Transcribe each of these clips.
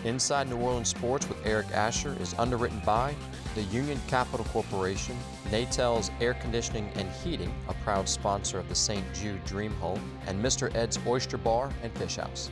Inside New Orleans Sports with Eric Asher is underwritten by the Union Capital Corporation, Natel's Air Conditioning and Heating, a proud sponsor of the St. Jude Dream Home, and Mr. Ed's Oyster Bar and Fish House.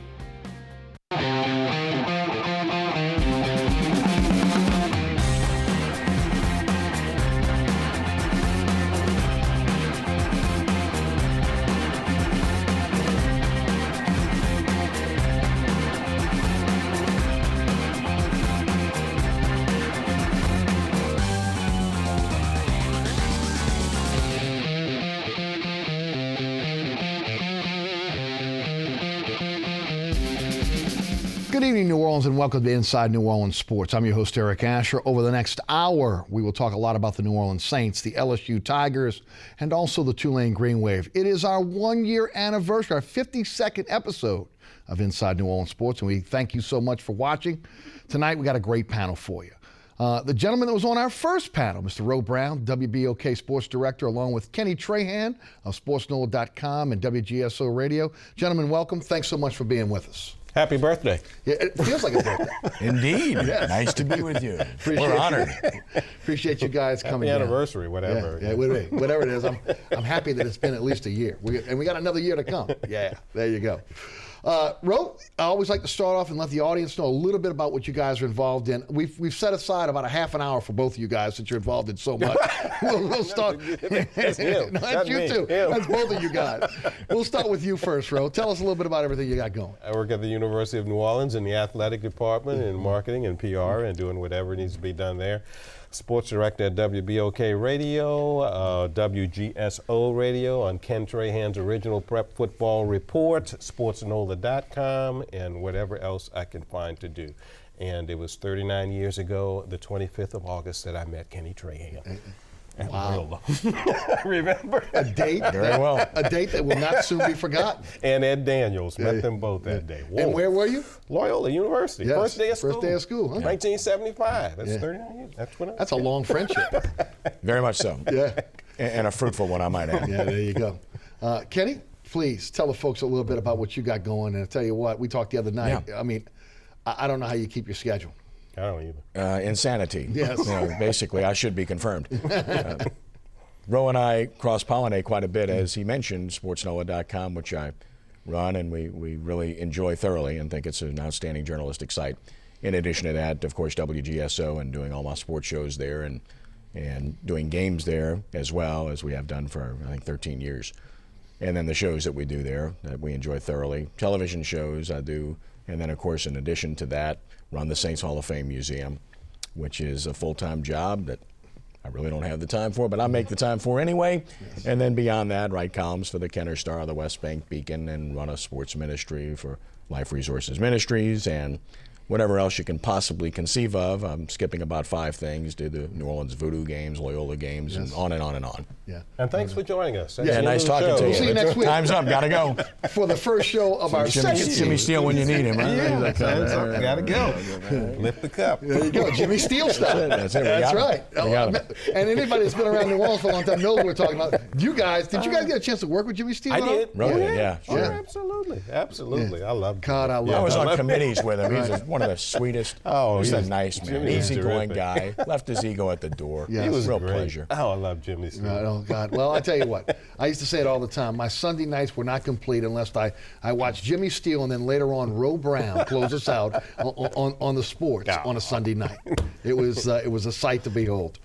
Good evening, New Orleans, and welcome to Inside New Orleans Sports. I'm your host, Eric Asher. Over the next hour, we will talk a lot about the New Orleans Saints, the LSU Tigers, and also the Tulane Green Wave. It is our one-year anniversary, our 52nd episode of Inside New Orleans Sports, and we thank you so much for watching. Tonight, we got a great panel for you. The gentleman that was on our first panel, Mr. Ro Brown, WBOK Sports Director, along with Kenny Trahan of SportsNola.com and WGSO Radio. Gentlemen, welcome. Thanks so much for being with us. Happy birthday. Yeah, it feels like a birthday. Indeed. Yes. Nice to be with you. We're honored. Appreciate you guys coming Happy down. anniversary, whatever. Yeah, whatever it is. I'm happy that it's been at least a year. And we got another year to come. Yeah, there you go. Ro, I always like to start off and let the audience know a little bit about what you guys are involved in. We've set aside about a half an hour for both of you guys since you're involved in so much. We'll start. That's him. No, that's you me. too. Him. That's both of you guys. We'll start with you first, Ro. Tell us a little bit about everything you got going. I work at the University of New Orleans in the athletic department in marketing and PR and doing whatever needs to be done there. Sports director at WBOK Radio, WGSO Radio on Ken Trahan's original Prep Football Report, SportsNola.com, and whatever else I can find to do. And it was 39 years ago, the 25th of August, that I met Kenny Trahan. Wow. Remember? A date. Very well. A date that will not soon be forgotten. And Ed Daniels, met them both that day. Whoa. And where were you? Loyola University. Yes, First day of school. First day of school, huh? 1975. That's Yeah. 39 years. That's a long friendship. Very much so. Yeah. And a fruitful one, I might add. Yeah, there you go. Kenny, please tell the folks a little bit about what you got going. And I'll tell you what, we talked the other night. Yeah. I mean, I don't know how you keep your schedule. I don't either. Insanity. Yes. Basically, I should be confirmed. Ro and I cross-pollinate quite a bit, as he mentioned, SportsNola.com, which I run and we really enjoy thoroughly and think it's an outstanding journalistic site. In addition to that, of course, WGSO and doing all my sports shows there and doing games there as well, as we have done for, I think, 13 years. And then the shows that we do there that we enjoy thoroughly. Television shows I do. And then, of course, in addition to that, run the Saints Hall of Fame Museum, which is a full-time job that I really don't have the time for, but I make the time for anyway. Yes. And then beyond that, write columns for the Kenner Star, the West Bank Beacon, and run a sports ministry for Life Resources Ministries and whatever else you can possibly conceive of. I'm skipping about 5 things, do the New Orleans Voodoo games, Loyola games, Yes. and on and on and on. Yeah. And thanks for joining us. Yeah, nice talking to you. We'll see you next week. Time's up, gotta go. For the first show of our second season. Jimmy Steele when you need him, right? Yeah. Time's up. Gotta go. Lift the cup. There you go, Jimmy Steele style. That's it. That's right. We got him. And anybody that's been around New Orleans for a long time knows what we're talking about. Did you guys get a chance to work with Jimmy Steele? I did. Really? Yeah. Oh, Sure. absolutely. Absolutely. I love God, I love I was him. on committees with him. He's one of the sweetest. Oh, he's a he's- nice man. Jimmy is Easygoing guy. terrific. Left his ego at the door. Yes. It was He a real Great. pleasure. Oh, I love Jimmy Steele. Oh, God. Well, I tell you what. I used to say it all the time. My Sunday nights were not complete unless I watched Jimmy Steele and then later on Ro Brown close us out on the sports on a Sunday night. It was a sight to behold.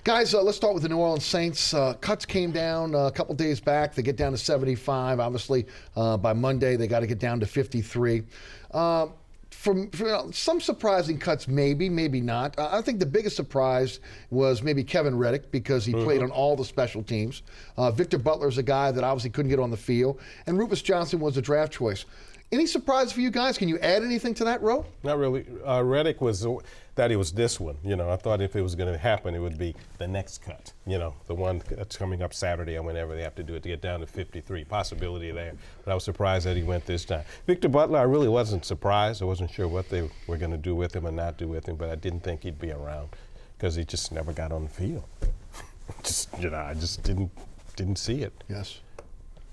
Guys, let's start with the New Orleans Saints. Cuts came down a couple days back. They get down to 75. Obviously, by Monday, they got to get down to 53. From some surprising cuts, maybe not. I think the biggest surprise was maybe Kevin Reddick because he played on all the special teams. Victor Butler's a guy that obviously couldn't get on the field. And Rufus Johnson was a draft choice. Any surprise for you guys? Can you add anything to that, Ro? Not really. Reddick was that it was this one. You know, I thought if it was going to happen, it would be the next cut. You know, the one that's coming up Saturday or whenever they have to do it to get down to 53. Possibility there. But I was surprised that he went this time. Victor Butler, I really wasn't surprised. I wasn't sure what they were going to do with him or not do with him, but I didn't think he'd be around because he just never got on the field. I just didn't see it. Yes.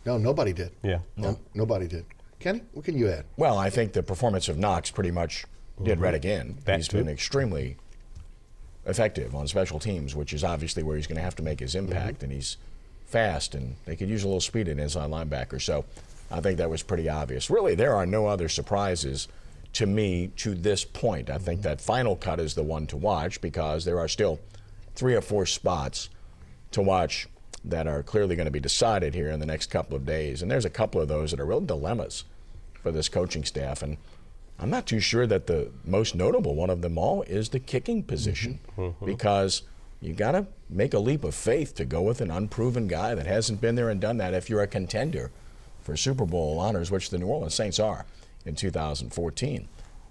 No, nobody did. Yeah. No, nobody did. Kenny, what can you add? Well, I think the performance of Knox pretty much did Reddick in. That He's too. been extremely effective on special teams, which is obviously where he's going to have to make his impact. And he's fast, and they could use a little speed in inside linebacker. So I think that was pretty obvious. Really, there are no other surprises to me to this point. I think that final cut is the one to watch because there are still 3 or 4 spots to watch that are clearly going to be decided here in the next couple of days. And there's a couple of those that are real dilemmas for this coaching staff. And I'm not too sure that the most notable one of them all is the kicking position because you got to make a leap of faith to go with an unproven guy that hasn't been there and done that if you're a contender for Super Bowl honors, which the New Orleans Saints are in 2014.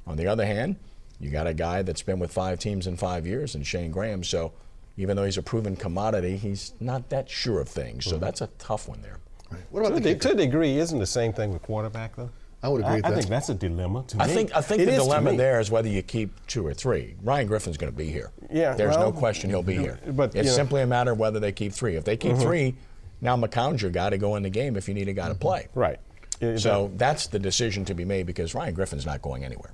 On the other hand, you got a guy that's been with 5 teams in 5 years in Shane Graham. So even though he's a proven commodity, he's not that sure of things. So that's a tough one there. Right. What about To a degree, isn't the same thing with quarterback, though? I would agree with I that. think that's a dilemma to I me. think It the is to dilemma me. there is whether you keep 2 or 3. Ryan Griffin's going to be here. Yeah, There's no well, question he'll be here. but, It's you know- simply a matter of whether they keep 3. If they keep 3, now McCown's your guy to go in the game if you need a guy to play. Right. So that's the decision to be made because Ryan Griffin's not going anywhere.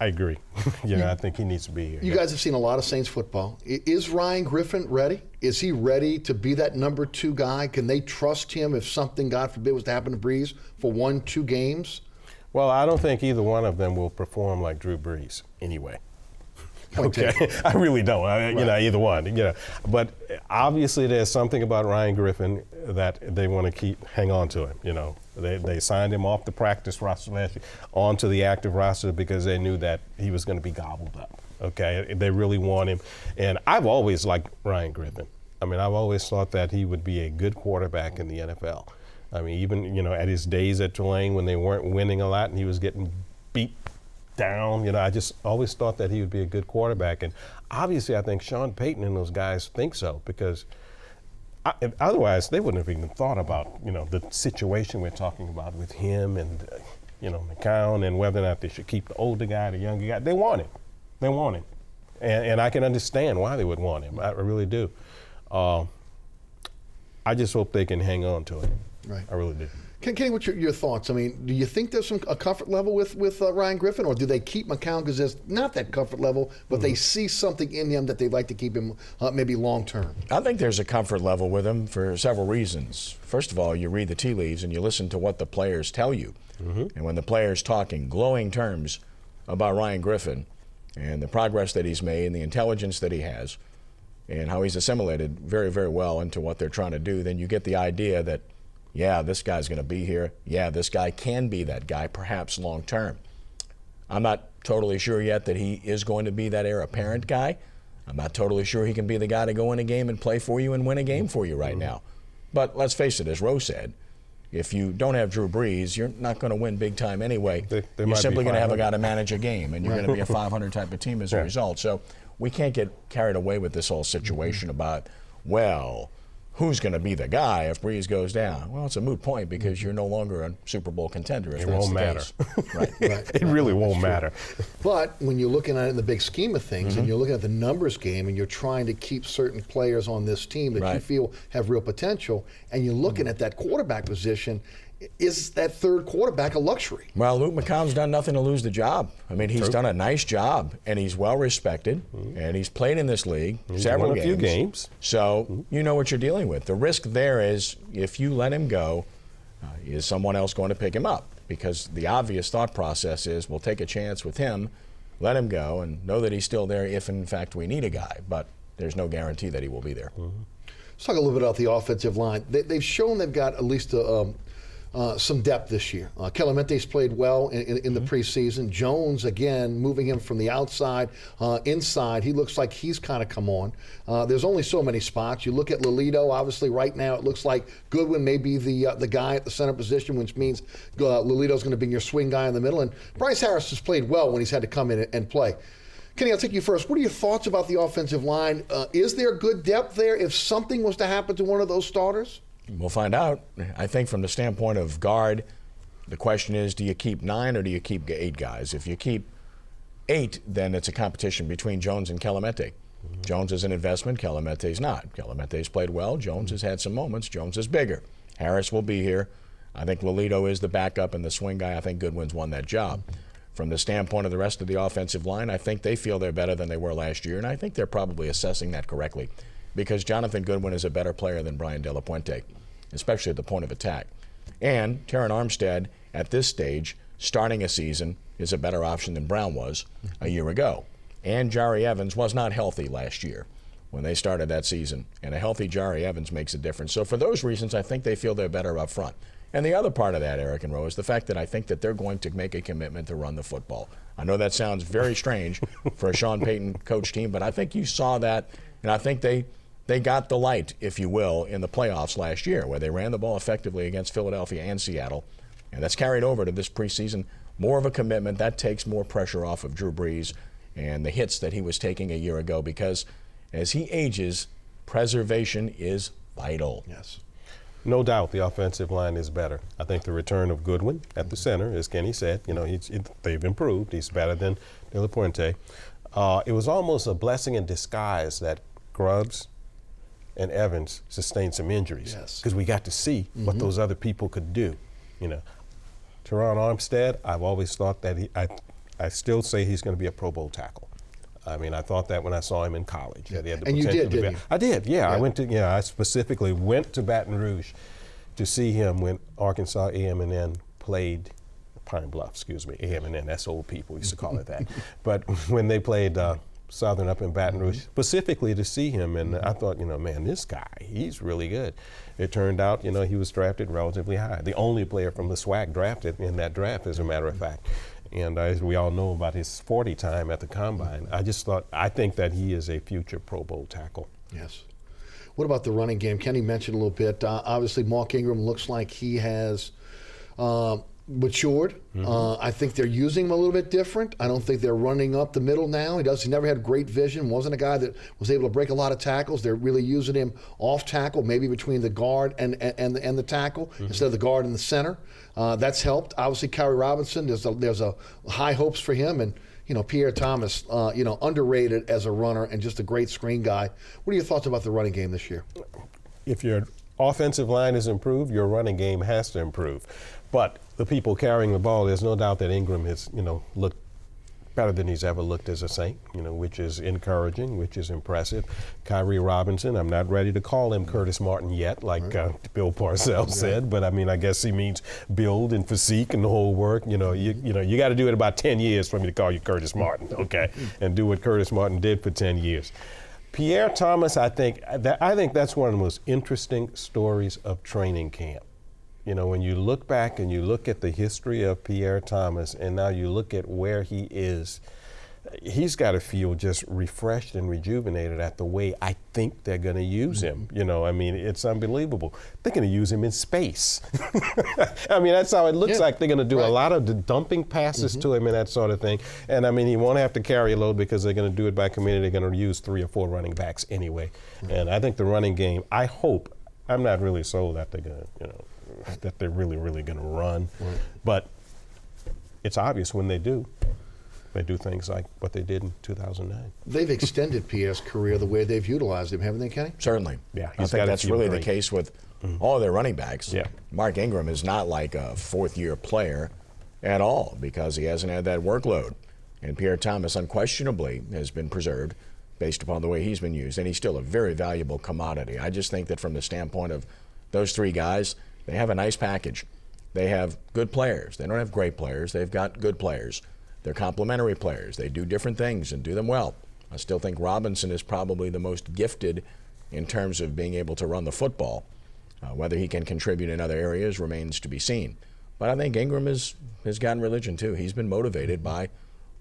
I agree. I think he needs to be here. You guys have seen a lot of Saints football. Is Ryan Griffin ready? Is he ready to be that number 2 guy? Can they trust him if something, God forbid, was to happen to Breeze for 1-2 games? Well, I don't think either one of them will perform like Drew Brees anyway. Point Okay, taken. I really don't. Either one. But obviously, there's something about Ryan Griffin that they want to hang on to him. They signed him off the practice roster last year onto the active roster because they knew that he was going to be gobbled up. Okay, they really want him, and I've always liked Ryan Griffin. I mean, I've always thought that he would be a good quarterback in the NFL. I mean, even at his days at Tulane when they weren't winning a lot and he was getting beat down, I just always thought that he would be a good quarterback. And obviously, I think Sean Payton and those guys think so because otherwise they wouldn't have even thought about the situation we're talking about with him and McCown and whether or not they should keep the older guy, the younger guy. They want him. They want him, and I can understand why they would want him. I really do. I just hope they can hang on to him. Right. I really do. Kenny, what's your thoughts? I mean, do you think there's a comfort level with Ryan Griffin, or do they keep McCown because there's not that comfort level, but they see something in him that they'd like to keep him maybe long term? I think there's a comfort level with him for several reasons. First of all, you read the tea leaves and you listen to what the players tell you. And when the players talk in glowing terms about Ryan Griffin and the progress that he's made and the intelligence that he has and how he's assimilated very, very well into what they're trying to do, then you get the idea that, yeah, this guy's going to be here. Yeah, this guy can be that guy, perhaps long term. I'm not totally sure yet that he is going to be that heir apparent guy. I'm not totally sure he can be the guy to go in a game and play for you and win a game for you right now. But let's face it, as Rose said, if you don't have Drew Brees, you're not going to win big time anyway. You're simply going to have a guy to manage a game, and you're going to be a 500 type of team as a result. So we can't get carried away with this whole situation about, well, who's going to be the guy if Brees goes down? Well, it's a moot point because you're no longer a Super Bowl contender if It that's won't the matter. case. Right. It really won't matter. But when you're looking at it in the big scheme of things and you're looking at the numbers game and you're trying to keep certain players on this team that you feel have real potential, and you're looking at that quarterback position, is that third quarterback a luxury? Well, Luke McCown's done nothing to lose the job. I mean, he's done a nice job, and he's well respected, and he's played in this league several won a few games. So you know what you're dealing with. The risk there is if you let him go, is someone else going to pick him up? Because the obvious thought process is we'll take a chance with him, let him go, and know that he's still there if, in fact, we need a guy. But there's no guarantee that he will be there. Let's talk a little bit about the offensive line. They've shown they've got at least some depth this year. Kellemente's played well in the preseason. Jones, again, moving him from the outside inside. He looks like he's kind of come on. There's only so many spots. You look at Lolito, obviously right now it looks like Goodwin may be the guy at the center position, which means Lolito's going to be your swing guy in the middle. And Bryce Harris has played well when he's had to come in and play. Kenny, I'll take you first. What are your thoughts about the offensive line? Is there good depth there if something was to happen to one of those starters? We'll find out. I think from the standpoint of guard, the question is, do you keep 9 or do you keep 8 guys? If you keep 8, then it's a competition between Jones and Kellemente. Jones is an investment, Kellemente's not. Kellemente's played well. Jones has had some moments. Jones is bigger. Harris will be here. I think Lolito is the backup and the swing guy. I think Goodwin's won that job. from the standpoint of the rest of the offensive line, I think they feel they're better than they were last year, and I think they're probably assessing that correctly because Jonathan Goodwin is a better player than Brian De La Puente, especially at the point of attack. And Terran Armstead, at this stage, starting a season, is a better option than Brown was a year ago. And Jari Evans was not healthy last year when they started that season, and a healthy Jari Evans makes a difference. So for those reasons, I think they feel they're better up front. And the other part of that, Eric and Roe, is the fact that I think that they're going to make a commitment to run the football. I know that sounds very strange for a Sean Payton coach team, but I think you saw that, and I think they got the light, if you will, in the playoffs last year, where they ran the ball effectively against Philadelphia and Seattle, and that's carried over to this preseason. More of a commitment. That takes more pressure off of Drew Brees and the hits that he was taking a year ago, because as he ages, preservation is vital. Yes. No doubt the offensive line is better. I think the return of Goodwin at the center, as Kenny said, they've improved. He's better than De La Puente. It was almost a blessing in disguise that Grubbs and Evans sustained some injuries, because we got to see what those other people could do. Terran Armstead, I've always thought that I still say he's going to be a Pro Bowl tackle. I mean, I thought that when I saw him in college. That he had the and you potential did, didn't you? I did, yeah. I specifically went to Baton Rouge to see him when Arkansas A&M played Pine Bluff, A&M, that's old people used to call it that. But when they played Southern up in Baton Rouge, specifically to see him, and I thought, man, this guy, he's really good. It turned out, he was drafted relatively high. The only player from the SWAC drafted in that draft, as a matter of fact. And as we all know about his 40 time at the Combine, I think that he is a future Pro Bowl tackle. Yes. What about the running game? Kenny mentioned a little bit. Obviously, Mark Ingram looks like he has matured. I think they're using him a little bit different. I don't think they're running up the middle now. He never had great vision. Wasn't a guy that was able to break a lot of tackles. They're really using him off tackle, maybe between the guard and the tackle instead of the guard and the center. That's helped. Obviously, Kyrie Robinson. There's a high hopes for him, and Pierre Thomas. Underrated as a runner and just a great screen guy. What are your thoughts about the running game this year? If your offensive line is improved, your running game has to improve. But the people carrying the ball, there's no doubt that Ingram has, looked better than he's ever looked as a Saint, which is encouraging, which is impressive. Kyrie Robinson, I'm not ready to call him Curtis Martin yet, like Bill Parcells said, but I guess he means build and physique and the whole work. You got to do it about 10 years for me to call you Curtis Martin, okay, and do what Curtis Martin did for 10 years. Pierre Thomas, I think that's one of the most interesting stories of training camp. When you look back and you look at the history of Pierre Thomas and now you look at where he is, he's got to feel just refreshed and rejuvenated at the way I think they're going to use him. It's unbelievable. They're going to use him in space. That's how it looks like. They're going to do a lot of the dumping passes to him and that sort of thing. And he won't have to carry a load because they're going to do it by committee. They're going to use 3 or 4 running backs anyway. And I think the running game, I'm not really sold that they're going to, that they're really, really going to run. But it's obvious when they do things like what they did in 2009. They've extended Pierre's career the way they've utilized him, haven't they, Kenny? Certainly. Yeah, I think that's really the case with all their running backs. Yeah. Mark Ingram is not like a fourth-year player at all because he hasn't had that workload. And Pierre Thomas unquestionably has been preserved based upon the way he's been used, and he's still a very valuable commodity. I just think that from the standpoint of those 3 guys, they have a nice package. They have good players. They don't have great players. They've got good players. They're complementary players. They do different things and do them well. I still think Robinson is probably the most gifted in terms of being able to run the football. Whether he can contribute in other areas remains to be seen. But I think Ingram has gotten religion too. He's been motivated by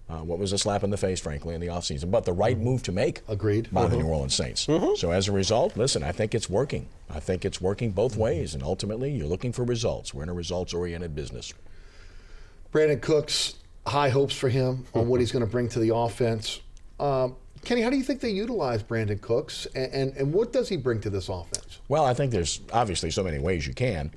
what was a slap in the face, frankly, in the offseason, but the right move to make by the New Orleans Saints. So as a result, listen, I think it's working. I think it's working both ways, and ultimately you're looking for results. We're in a results-oriented business. Brandon Cooks, high hopes for him on what he's going to bring to the offense. Kenny, how do you think they utilize Brandon Cooks, and what does he bring to this offense? Well, I think there's obviously so many ways you can,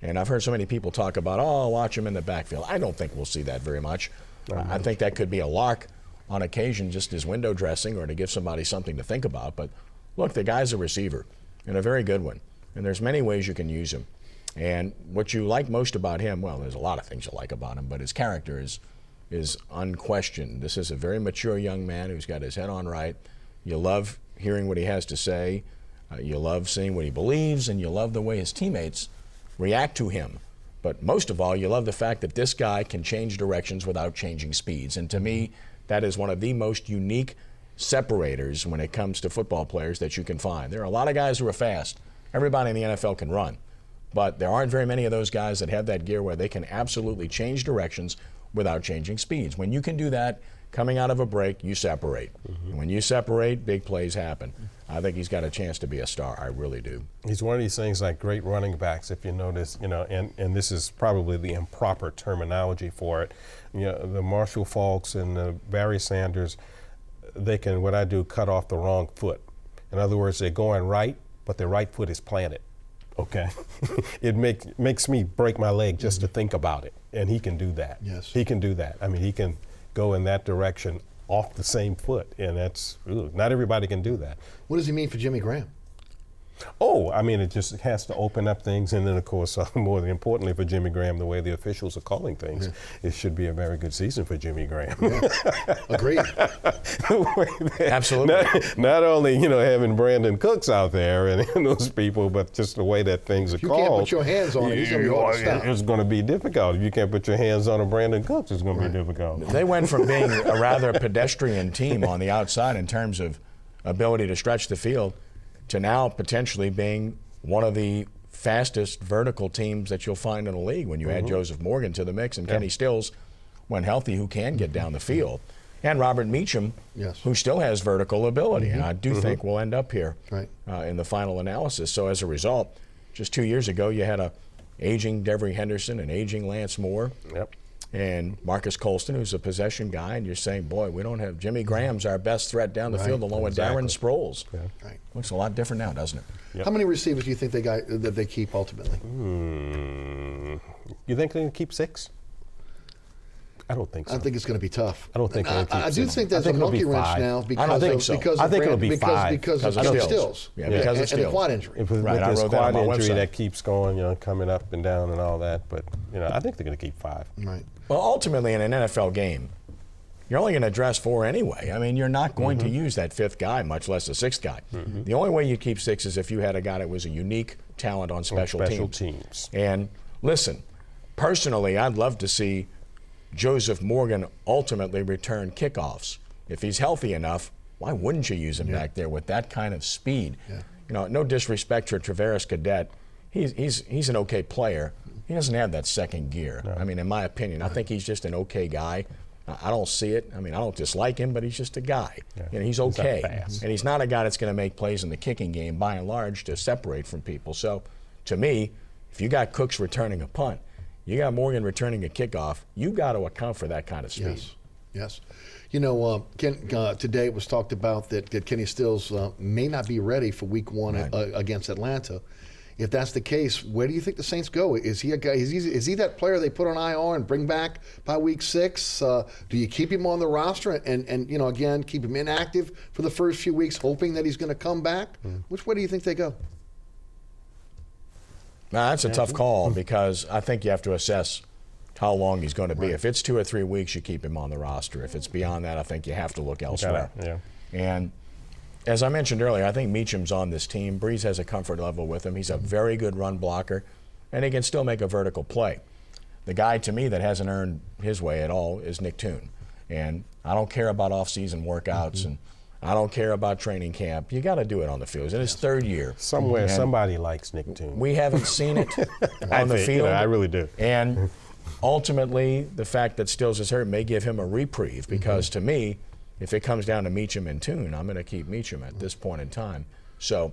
and I've heard so many people talk about, watch him in the backfield. I don't think we'll see that very much. I think that could be a lark on occasion, just as window dressing or to give somebody something to think about. But look, the guy's a receiver, and a very good one, and there's many ways you can use him. And what you like most about him, well, there's a lot of things you like about him, but his character is is unquestioned. This is a very mature young man who's got his head on right. You love hearing what he has to say. You love seeing what he believes, and you love the way his teammates react to him. But most of all, you love the fact that this guy can change directions without changing speeds. And to me, that is one of the most unique separators when it comes to football players that you can find. There are a lot of guys who are fast. Everybody in the NFL can run. But there aren't very many of those guys that have that gear where they can absolutely change directions without changing speeds. When you can do that, coming out of a break, you separate. And when you separate, big plays happen. I think he's got a chance to be a star. I really do. He's one of these things like great running backs, if you notice, and this is probably the improper terminology for it. The Marshall Faulks and the Barry Sanders, they can, what I do, cut off the wrong foot. In other words, they're going right, but their right foot is planted. Okay. It makes me break my leg just to think about it. And he can do that. Yes. He can do that. I mean, he can go in that direction off the same foot. And that's, not everybody can do that. What does he mean for Jimmy Graham? Oh, I mean, it just has to open up things. And then, of course, more importantly for Jimmy Graham, the way the officials are calling things, it should be a very good season for Jimmy Graham. Yeah. Agreed. Absolutely. Not only, having Brandon Cooks out there and those people, but just the way that things are You called. can't put your hands on it. He's going to be hard to stop. It's going to be difficult. If you can't put your hands on a Brandon Cooks, it's going to be difficult. They went from being a rather pedestrian team on the outside in terms of ability to stretch the field to now potentially being one of the fastest vertical teams that you'll find in the league when you add Joseph Morgan to the mix and Kenny Stills, when healthy, who can get down the field. And Robert Meacham, who still has vertical ability. And I do think we'll end up here in the final analysis. So as a result, just 2 years ago, you had a aging Devery Henderson and aging Lance Moore. Yep. And Marcus Colston, who's a possession guy, and you're saying, boy, we don't have Jimmy Graham's our best threat down the field, along with Darren Sproles. Yeah. Right. Looks a lot different now, doesn't it? Yep. How many receivers do you think that they keep ultimately? You think they can keep 6? I don't think so. I think it's going to be tough. I don't think they'll keep I do 6. think there's a monkey wrench now because I don't think so. because I of think it'll Brandon- be because 5. because of Because of Stills. Yeah, because of and the Stills. quad injury. With Right, I this wrote that on quad my injury website. that keeps going, coming up and down and all that. But, I think they're going to keep 5. Right. Well, ultimately, in an NFL game, you're only going to dress 4 anyway. I mean, you're not going to use that 5th guy, much less a 6th guy. The only way you keep 6 is if you had a guy that was a unique talent on special teams. And listen, personally, I'd love to see Joseph Morgan ultimately return kickoffs. If he's healthy enough, why wouldn't you use him back there with that kind of speed? Yeah. No disrespect for Travaris Cadet. He's an okay player. He doesn't have that second gear. No. I mean, in my opinion, I think he's just an okay guy. I don't see it. I mean, I don't dislike him, but he's just a guy. Yeah. He's okay. And he's not a guy that's going to make plays in the kicking game, by and large, to separate from people. So, to me, if you got Cooks returning a punt, you got Morgan returning a kickoff, you got to account for that kind of speed. Yes. Today it was talked about that Kenny Stills may not be ready for Week 1 against Atlanta. If that's the case, where do you think the Saints go? Is he a guy? Is he that player they put on IR and bring back by Week 6? Do you keep him on the roster and again keep him inactive for the first few weeks, hoping that he's going to come back? Which way do you think they go? Now, that's a tough call because I think you have to assess how long he's going to be. If it's 2 or 3 weeks, you keep him on the roster. If it's beyond that, I think you have to look elsewhere. And as I mentioned earlier, I think Meacham's on this team. Breeze has a comfort level with him. He's a very good run blocker, and he can still make a vertical play. The guy, to me, that hasn't earned his way at all is Nick Toon. And I don't care about off-season workouts, and I don't care about training camp. You got to do it on the field. It's in his 3rd year. Somewhere, somebody likes Nick Toon. We haven't seen it on the field. I really do. And ultimately, the fact that Stills is hurt may give him a reprieve because, to me, if it comes down to Meacham and Toon, I'm going to keep Meacham at this point in time. So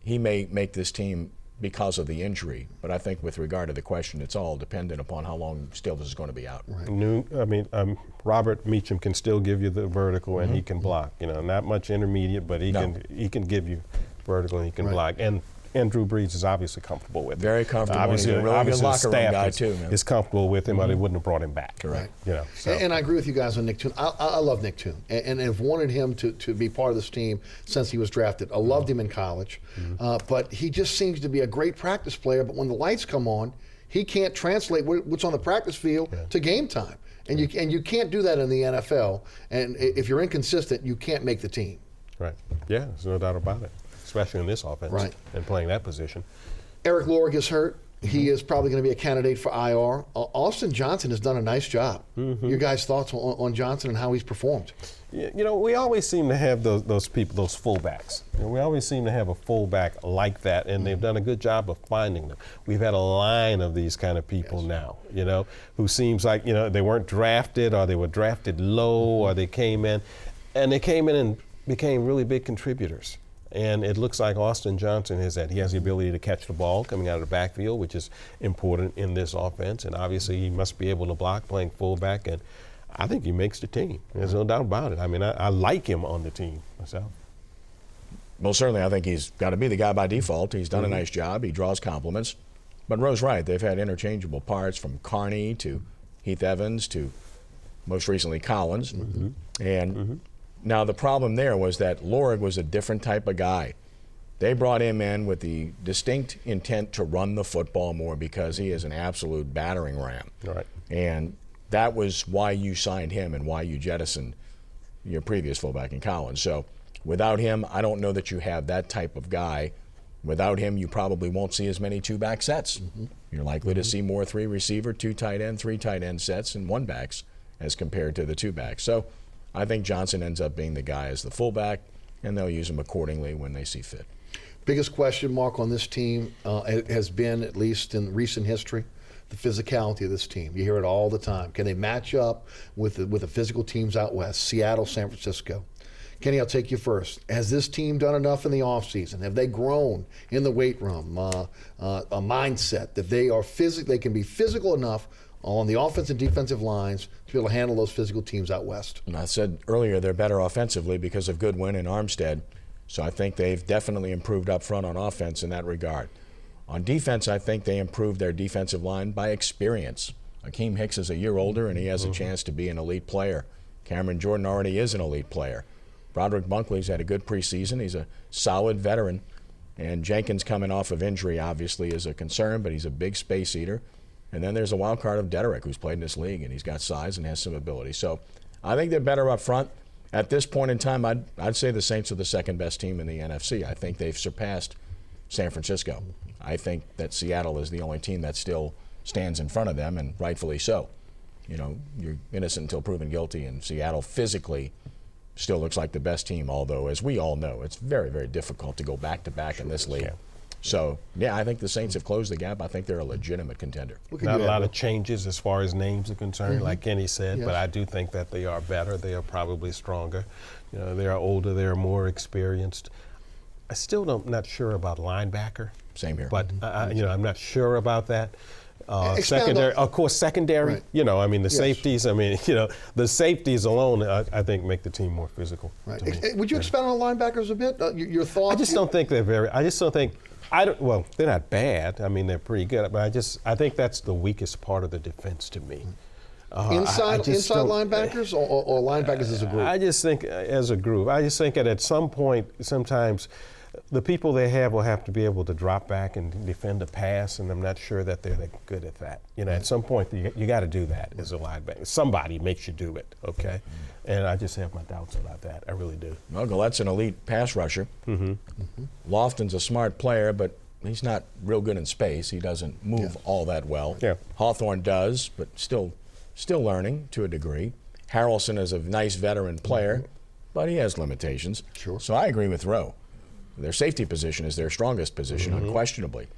he may make this team because of the injury, but I think with regard to the question, it's all dependent upon how long Stills is going to be out. Robert Meacham can still give you the vertical and he can block. Not much intermediate, but he can give you vertical and he can block. And Drew Brees is obviously comfortable with him. Very comfortable. Obviously, He's a really good locker room guy is, too. Man. Is comfortable with him, or they wouldn't have brought him back. Correct. And I agree with you guys on Nick Toon. I love Nick Toon, and have wanted him to be part of this team since he was drafted. I loved him in college, but he just seems to be a great practice player. But when the lights come on, he can't translate what's on the practice field to game time. And you can't do that in the NFL. And if you're inconsistent, you can't make the team. Right. Yeah, there's no doubt about it, especially in this offense Right. and playing that position. Eric Lorig is hurt. He is probably going to be a candidate for IR. Austin Johnson has done a nice job. Your guys' thoughts on Johnson and how he's performed? You know, we always seem to have those people, those fullbacks. You know, we always seem to have a fullback like that, and they've done a good job of finding them. We've had a line of these kind of people now, you know, who seems like, you know, they weren't drafted or they were drafted low or they came in and became really big contributors. And it looks like Austin Johnson has that. He has the ability to catch the ball coming out of the backfield, which is important in this offense. And obviously he must be able to block playing fullback. And I think he makes the team. There's no doubt about it. I mean, I like him on the team myself. Well, certainly I think he's got to be the guy by default. He's done a nice job. He draws compliments. But Roe's right. They've had interchangeable parts from Carney to Heath Evans to most recently Collins. And now the problem there was that Lorig was a different type of guy. They brought him in with the distinct intent to run the football more because he is an absolute battering ram. Right. And that was why you signed him and why you jettisoned your previous fullback in Collins. So without him, I don't know that you have that type of guy. Without him, you probably won't see as many two-back sets. You're likely to see more three-receiver, two tight end, three tight end sets, and one-backs as compared to the two-backs. So I think Johnson ends up being the guy as the fullback, and they'll use him accordingly when they see fit. Biggest question mark on this team has been, at least in recent history, the physicality of this team. You hear it all the time. Can they match up with the physical teams out west, Seattle, San Francisco? Kenny, I'll take you first. Has this team done enough in the offseason? Have they grown in the weight room, a mindset that they can be physical enough on the offensive and defensive lines to be able to handle those physical teams out west? And I said earlier they're better offensively because of Goodwin and Armstead. So I think they've definitely improved up front on offense in that regard. On defense, I think they improved their defensive line by experience. Akeem Hicks is a year older, and he has a chance to be an elite player. Cameron Jordan already is an elite player. Broderick Bunkley's had a good preseason. He's a solid veteran. And Jenkins coming off of injury obviously is a concern, but he's a big space eater. And then there's a wild card of Dederick, who's played in this league, and he's got size and has some ability. So I think they're better up front. At this point in time, I'd say the Saints are the second best team in the NFC. I think they've surpassed San Francisco. I think that Seattle is the only team that still stands in front of them, and rightfully so. You know, you're innocent until proven guilty, and Seattle physically still looks like the best team, although, as we all know, it's very, very difficult to go back-to-back in this league. Yeah. So, yeah, I think the Saints have closed the gap. I think they're a legitimate contender. Not a lot of changes as far as names are concerned, like Kenny said, Yes. but I do think that they are better. They are probably stronger. You know, they are older. They are more experienced. I still not sure about linebacker. Same here. But, you know, I'm not sure about that. Expound Secondary, on- of course, secondary, Right. you know, I mean, the Yes. safeties, I mean, you know, the safeties alone, I think, make the team more physical. Right. to me. Would you expound on linebackers a bit? Your thoughts? I just don't think they're well, they're not bad. I mean, they're pretty good, but I think that's the weakest part of the defense to me. Inside just don't- linebackers or linebackers as a group? I just think as a group, I just think that at some point, sometimes the people they have will have to be able to drop back and defend a pass, and I'm not sure that they're that good at that. You know, at some point, you got to do that as a linebacker. Somebody makes you do it, okay? And I just have my doubts about that. I really do. Well, Gallette's an elite pass rusher. Lofton's a smart player, but he's not real good in space. He doesn't move all that well. Yeah. Hawthorne does, but still learning to a degree. Harrelson is a nice veteran player, but he has limitations. Sure. So I agree with Roe. Their safety position is their strongest position, unquestionably.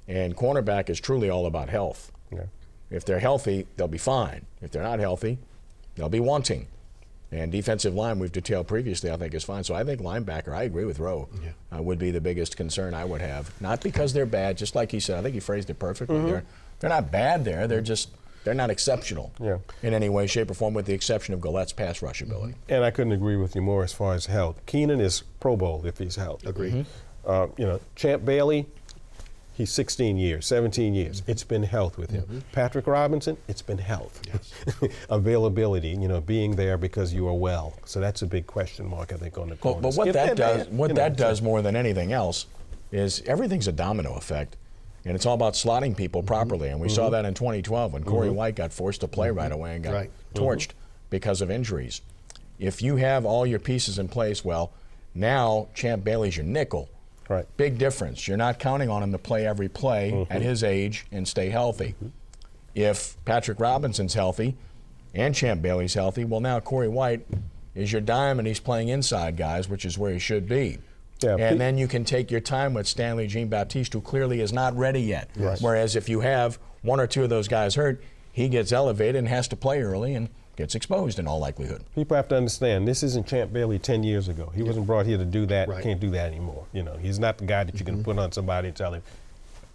And cornerback is truly all about health. Yeah. If they're healthy, they'll be fine. If they're not healthy, they'll be wanting. And defensive line, we've detailed previously, I think is fine. So I think linebacker, I agree with Roe, would be the biggest concern I would have. Not because they're bad, just like he said. I think he phrased it perfectly. They're not bad there. They're not exceptional in any way, shape, or form, with the exception of Gallette's pass rush ability. And I couldn't agree with you more as far as health. Keenan is Pro Bowl if he's healthy. Agreed. You know, Champ Bailey, he's 16 years, 17 years. It's been health with him. Patrick Robinson, it's been health. Availability, you know, being there because you are well. So that's a big question mark, I think, on the corners. But what If that they're does, bad, you know, does more than anything else is everything's a domino effect. And it's all about slotting people properly. And we saw that in 2012 when Corey White got forced to play right away and got torched because of injuries. If you have all your pieces in place, well, now Champ Bailey's your nickel. Right. Big difference. You're not counting on him to play every play at his age and stay healthy. If Patrick Robinson's healthy and Champ Bailey's healthy, well, now Corey White is your dime and he's playing inside guys, which is where he should be. Yeah, and then you can take your time with Stanley Jean-Baptiste, who clearly is not ready yet. Yes. Whereas if you have one or two of those guys hurt, he gets elevated and has to play early and gets exposed in all likelihood. People have to understand, this isn't Champ Bailey 10 years ago. He wasn't brought here to do that. Right. Can't do that anymore. You know, he's not the guy that you can put on somebody and tell him,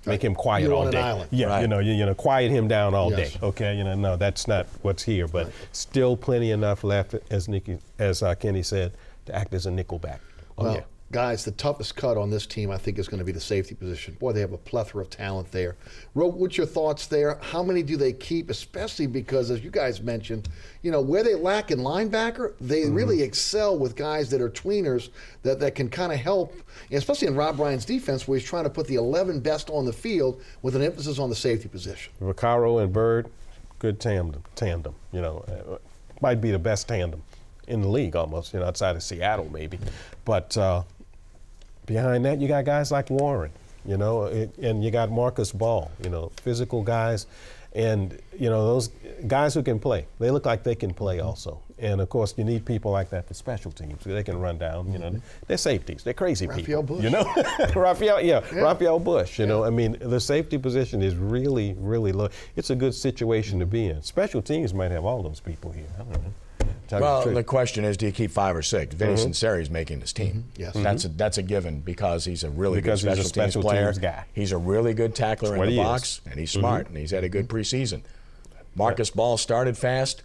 make him quiet You're all on an day. island. Yeah, Right. you know, quiet him down all Yes. day. Okay, no, that's not what's here. But still plenty enough left, as Kenny said, to act as a nickel back. Well, guys, the toughest cut on this team, I think, is going to be the safety position. Boy, they have a plethora of talent there. Ro, what's your thoughts there? How many do they keep, especially because, as you guys mentioned, where they lack in linebacker, they really excel with guys that are tweeners that can kind of help, especially in Rob Ryan's defense, where he's trying to put the 11 best on the field with an emphasis on the safety position. Vaccaro and Bird, good tandem. Might be the best tandem in the league almost, outside of Seattle maybe. But behind that, you got guys like Warren, and you got Marcus Ball, physical guys, and, those guys who can play. They look like they can play also. And, of course, you need people like that for special teams. They can run down, They're safeties. They're crazy Raphael people. Bush. Raphael Bush, I mean, the safety position is really, really low. It's a good situation to be in. Special teams might have all those people here. I don't know. Well, the question is, do you keep 5 or 6? Vinny Cincinnati's making this team. Yes. That's a given because he's a really good Because he's a special teams player. teams guy. He's a really good tackler That's in what the he box, is. and he's smart, and he's had a good preseason. Marcus Ball started fast,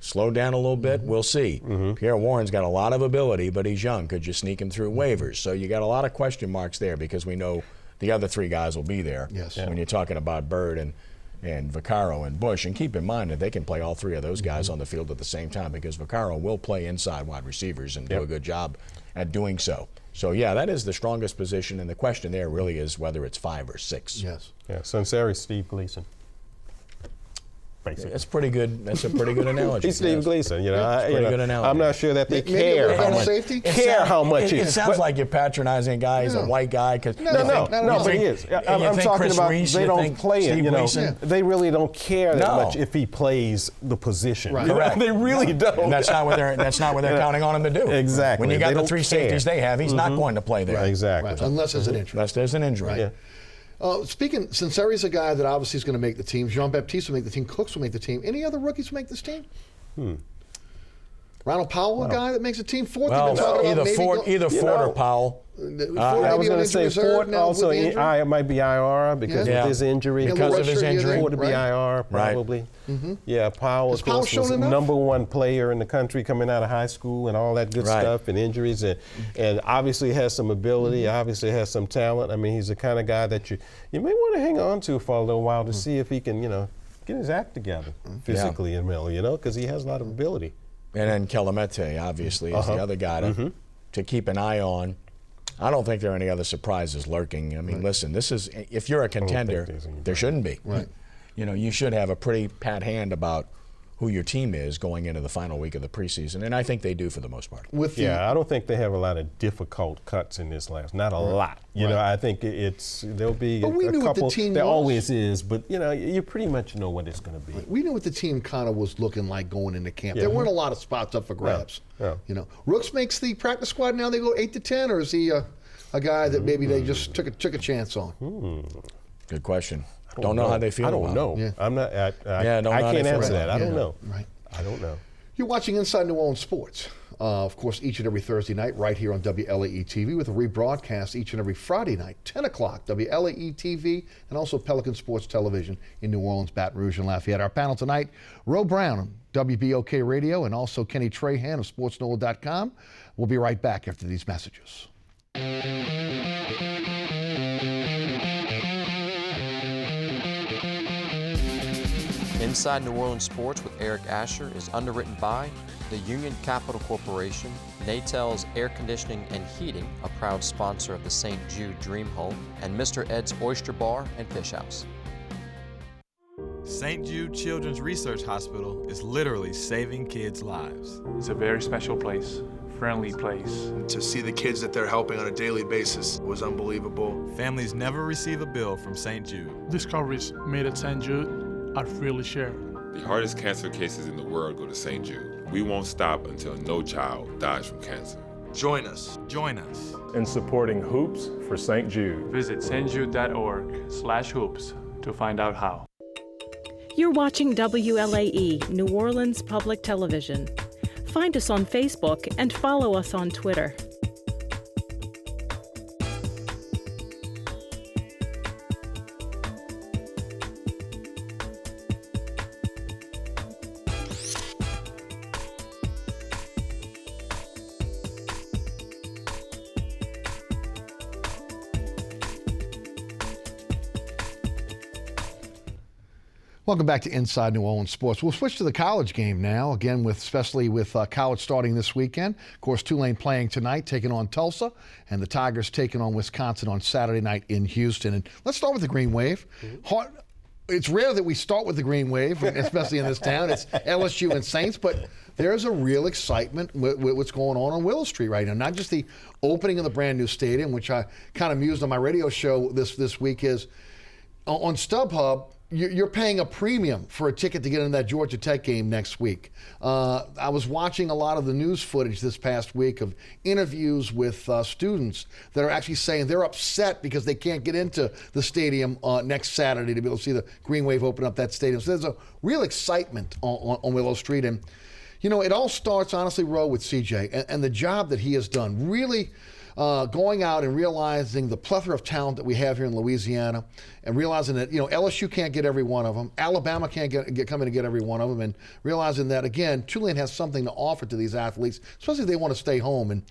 slowed down a little bit. We'll see. Pierre Warren's got a lot of ability, but he's young. Could you sneak him through waivers? So you got a lot of question marks there because we know the other 3 guys will be there. Yes. When you're talking about Bird and Vaccaro and Bush, and keep in mind that they can play all 3 of those guys on the field at the same time because Vaccaro will play inside wide receivers and do a good job at doing so. So, yeah, that is the strongest position, and the question there really is whether it's 5 or 6. Yes. Yeah, Sunseri, Steve Gleason. Basically. That's pretty good. That's a pretty good analogy. He's Steve Gleason, pretty good analogy. I'm not sure that they Maybe care a how better much. safety? How much it sounds like you're patronizing a guy. He's a white guy. No, but he is. I'm talking about they don't play it. They really don't care that much if he plays the position. Right. Correct. They really don't. And that's not what they're counting on him to do. Exactly. When you got They the don't 3 care. safeties they have, he's not going to play there. Right, exactly. Right. Unless there's an injury. Unless there's an injury. Right. Yeah. Speaking, Cincinnati's a guy that obviously is going to make the team. Jean-Baptiste will make the team. Cooks will make the team. Any other rookies make this team? Ronald Powell, a guy that makes a team. Ford, Well, they've been talking about either maybe Ford or Powell. I was going to say Ford also it might be IR because Yeah. of his injury. Because of his injury. Ford to be IR probably. Yeah, Powell, Has of Powell course, was shown enough? number 1 player in the country coming out of high school and all that good Right. stuff and injuries and obviously has some ability, obviously has some talent. I mean, he's the kind of guy that you may want to hang on to for a little while to see if he can, get his act together physically and mentally, because he has a lot of ability. And then Kelemete, obviously, is the other guy to keep an eye on. I don't think there are any other surprises lurking. I mean, listen, this is if you're a contender, there shouldn't be. Right. You should have a pretty pat hand about who your team is going into the final week of the preseason, and I think they do for the most part. I don't think they have a lot of difficult cuts in this last. Not a lot. I think there'll be But we a knew what the couple. team There was. always is, but you pretty much know what it's going to be. We knew what the team kind of was looking like going into camp. There weren't a lot of spots up for grabs. No. Rooks makes the practice squad now. They go 8 to 10, or is he a guy that maybe they just took a chance on? Good question. Don't know how they feel. I don't know. Yeah. I'm not. I don't know how can't they feel answer about that. I it. don't know. Right. I don't know. You're watching Inside New Orleans Sports, of course, each and every Thursday night right here on WLAE TV with a rebroadcast each and every Friday night, 10 o'clock, WLAE TV, and also Pelican Sports Television in New Orleans, Baton Rouge, and Lafayette. Our panel tonight, Ro Brown on WBOK Radio and also Kenny Trahan of SportsNola.com. We'll be right back after these messages. Inside New Orleans Sports with Eric Asher is underwritten by the Union Capital Corporation, Natel's Air Conditioning and Heating, a proud sponsor of the St. Jude Dream Home, and Mr. Ed's Oyster Bar and Fish House. St. Jude Children's Research Hospital is literally saving kids' lives. It's a very special place, friendly place. To see the kids that they're helping on a daily basis was unbelievable. Families never receive a bill from St. Jude. Discoveries made at St. Jude are freely shared. The hardest cancer cases in the world go to St. Jude. We won't stop until no child dies from cancer. Join us. Join us in supporting Hoops for St. Jude. Visit stjude.org/hoops to find out how. You're watching WLAE, New Orleans Public Television. Find us on Facebook and follow us on Twitter. Welcome back to Inside New Orleans Sports. We'll switch to the college game now, again, especially with college starting this weekend. Of course, Tulane playing tonight, taking on Tulsa, and the Tigers taking on Wisconsin on Saturday night in Houston. And let's start with the Green Wave. It's rare that we start with the Green Wave, especially in this town. It's LSU and Saints, but there's a real excitement with what's going on Willow Street right now. Not just the opening of the brand new stadium, which I kind of mused on my radio show this week, is on StubHub, you're paying a premium for a ticket to get into that Georgia Tech game next week. I was watching a lot of the news footage this past week of interviews with students that are actually saying they're upset because they can't get into the stadium next Saturday to be able to see the Green Wave open up that stadium. So there's a real excitement on Willow Street. And, you know, it all starts, honestly, Ro, with CJ and the job that he has done. Really going out and realizing the plethora of talent that we have here in Louisiana, and realizing that, you know, LSU can't get every one of them, Alabama can't come in and get every one of them, and realizing that, again, Tulane has something to offer to these athletes, especially if they want to stay home. And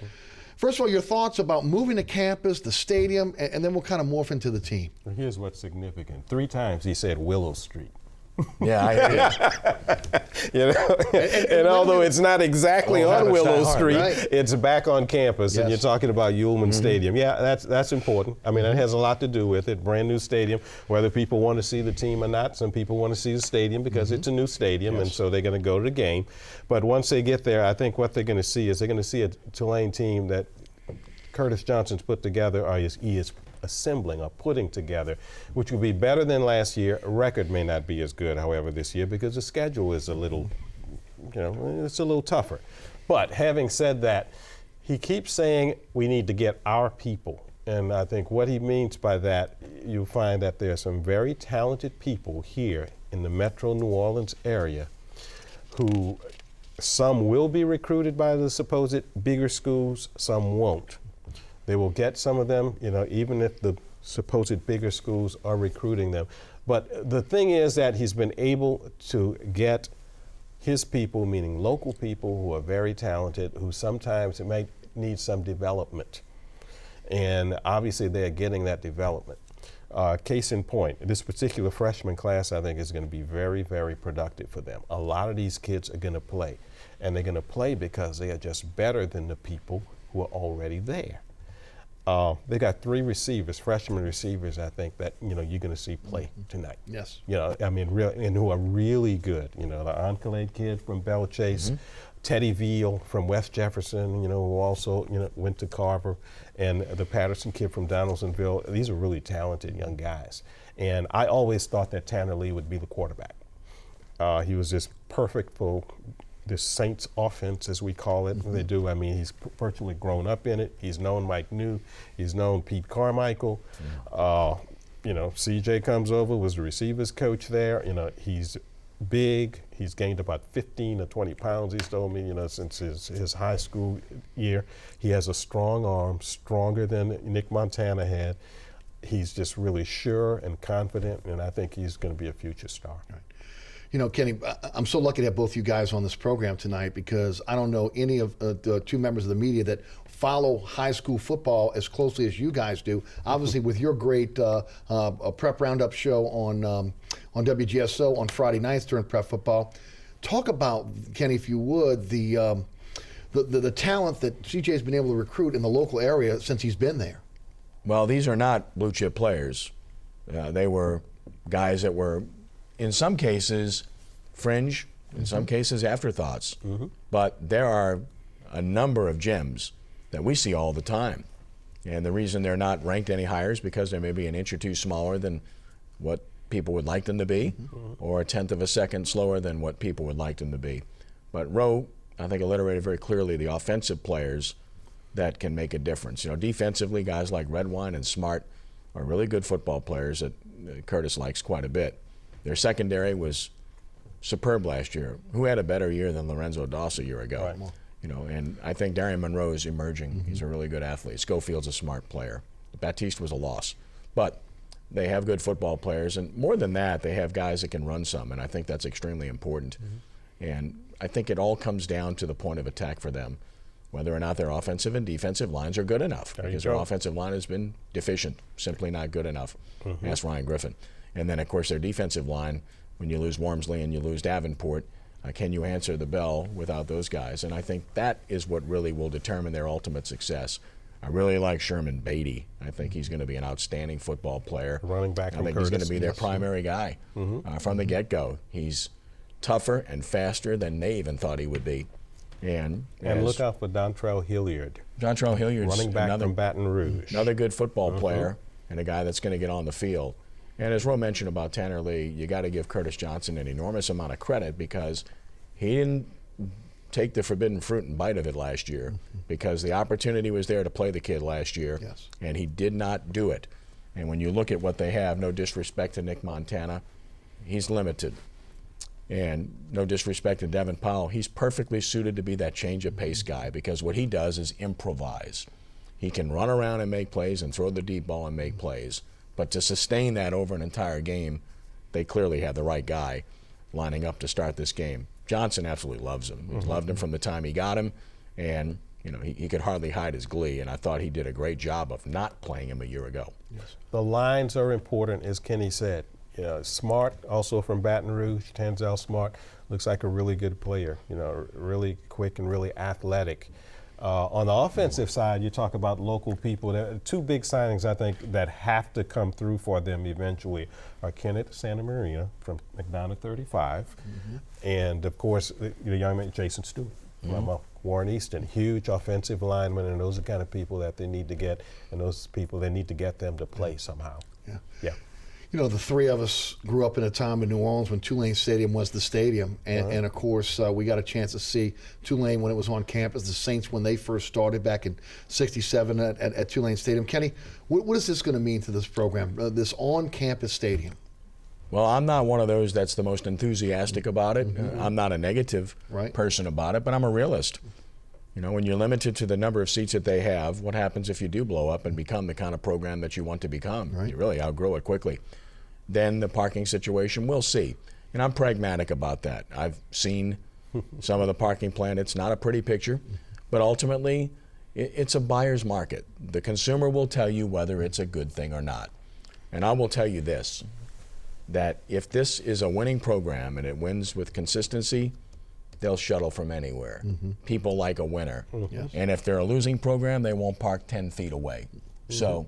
first of all, your thoughts about moving to campus, the stadium, and then we'll kind of morph into the team. Well, here's what's significant. 3 times he said Willow Street. Yeah, I hear you know, and although it's not exactly on Willow Street, right? It's back on campus, Yes. and you're talking about Ullman Stadium. Yeah, that's important. I mean, it has a lot to do with it. Brand new stadium, whether people want to see the team or not. Some people want to see the stadium because it's a new stadium, and so they're going to go to the game. But once they get there, I think what they're going to see is they're going to see a Tulane team that Curtis Johnson's put together, or he is assembling or putting together, which will be better than last year. Record may not be as good, however, this year because the schedule is a little, you know, it's a little tougher. But having said that, he keeps saying we need to get our people. And I think what he means by that, you'll find that there are some very talented people here in the metro New Orleans area who some will be recruited by the supposed bigger schools, some won't. They will get some of them, you know, even if the supposed bigger schools are recruiting them. But the thing is that he's been able to get his people, meaning local people who are very talented, who sometimes might need some development. And obviously they're getting that development. Case in point, this particular freshman class, I think, is going to be very, very productive for them. A lot of these kids are going to play. And they're going to play because they are just better than the people who are already there. They got 3 receivers, freshman receivers, I think, that, you know, you're going to see play tonight. Yes. You know, I mean, and who are really good. You know, the Ancalade kid from Belle Chase, Teddy Veal from West Jefferson, you know, who also, you know, went to Carver, and the Patterson kid from Donaldsonville. These are really talented young guys. And I always thought that Tanner Lee would be the quarterback. He was just perfect for this Saints offense, as we call it. They do. I mean, he's virtually grown up in it. He's known Mike New. He's known Pete Carmichael. You know, CJ comes over, was the receivers coach there. You know, he's big. He's gained about 15 or 20 pounds, he's told me, you know, since his high school year. He has a strong arm, stronger than Nick Montana had. He's just really sure and confident, and I think he's going to be a future star. Right. You know, Kenny, I'm so lucky to have both you guys on this program tonight because I don't know any of the two members of the media that follow high school football as closely as you guys do. Obviously, with your great prep roundup show on WGSO on Friday nights during prep football, talk about, Kenny, if you would, the talent that CJ has been able to recruit in the local area since he's been there. Well, these are not blue chip players. They were guys that were, in some cases, fringe, in some cases, afterthoughts. But there are a number of gems that we see all the time. And the reason they're not ranked any higher is because they're maybe an inch or two smaller than what people would like them to be, or a tenth of a second slower than what people would like them to be. But Roe, I think, alliterated very clearly the offensive players that can make a difference. You know, defensively, guys like Redwine and Smart are really good football players that Curtis likes quite a bit. Their secondary was superb last year. Who had a better year than Lorenzo Doss a year ago? Right. You know, and I think Darian Monroe is emerging. He's a really good athlete. Schofield's a smart player. Baptiste was a loss. But they have good football players, and more than that, they have guys that can run some, and I think that's extremely important. And I think it all comes down to the point of attack for them, whether or not their offensive and defensive lines are good enough, because their offensive line has been deficient, simply not good enough. Ask Ryan Griffin. And then, of course, their defensive line, when you lose Wormsley and you lose Davenport, can you answer the bell without those guys? And I think that is what really will determine their ultimate success. I really like Sherman Beatty. I think he's going to be an outstanding football player. Running back from I think Curtis. he's going to be their primary guy from the get-go. He's tougher and faster than they even thought he would be. And look out for Dontrell Hilliard. Dontrell Hilliard's running back from Baton Rouge. Another good football player and a guy that's going to get on the field. And as Ro mentioned about Tanner Lee, you got to give Curtis Johnson an enormous amount of credit because he didn't take the forbidden fruit and bite of it last year because the opportunity was there to play the kid last year, and he did not do it. And when you look at what they have, no disrespect to Nick Montana, he's limited. And no disrespect to Devin Powell, he's perfectly suited to be that change of pace guy because what he does is improvise. He can run around and make plays and throw the deep ball and make plays. But to sustain that over an entire game, they clearly have the right guy lining up to start this game. Johnson absolutely loves him. He's loved him from the time he got him, and you know he could hardly hide his glee, and I thought he did a great job of not playing him a year ago. The lines are important, as Kenny said. You know, Smart, also from Baton Rouge, Tanzel Smart, looks like a really good player, you know, really quick and really athletic. On the offensive side, you talk about local people. There are two big signings, I think, that have to come through for them eventually are Kenneth Santa Maria from McDonough 35, and, of course, the young man Jason Stewart from Warren Easton. Huge offensive linemen, and those are the kind of people that they need to get, and those people, they need to get them to play somehow. Yeah. You know, the three of us grew up in a time in New Orleans when Tulane Stadium was the stadium. And of course, we got a chance to see Tulane when it was on campus, the Saints when they first started back in '67 at Tulane Stadium. Kenny, what is this going to mean to this program, this on-campus stadium? Well, I'm not one of those that's the most enthusiastic about it. I'm not a negative person about it, but I'm a realist. You know, when you're limited to the number of seats that they have, what happens if you do blow up and become the kind of program that you want to become? You really outgrow it quickly. Then the parking situation, we'll see. And I'm pragmatic about that. I've seen some of the parking plan. It's not a pretty picture, but ultimately it's a buyer's market. The consumer will tell you whether it's a good thing or not. And I will tell you this, that if this is a winning program and it wins with consistency, they'll shuttle from anywhere. People like a winner. And if they're a losing program, they won't park 10 feet away. So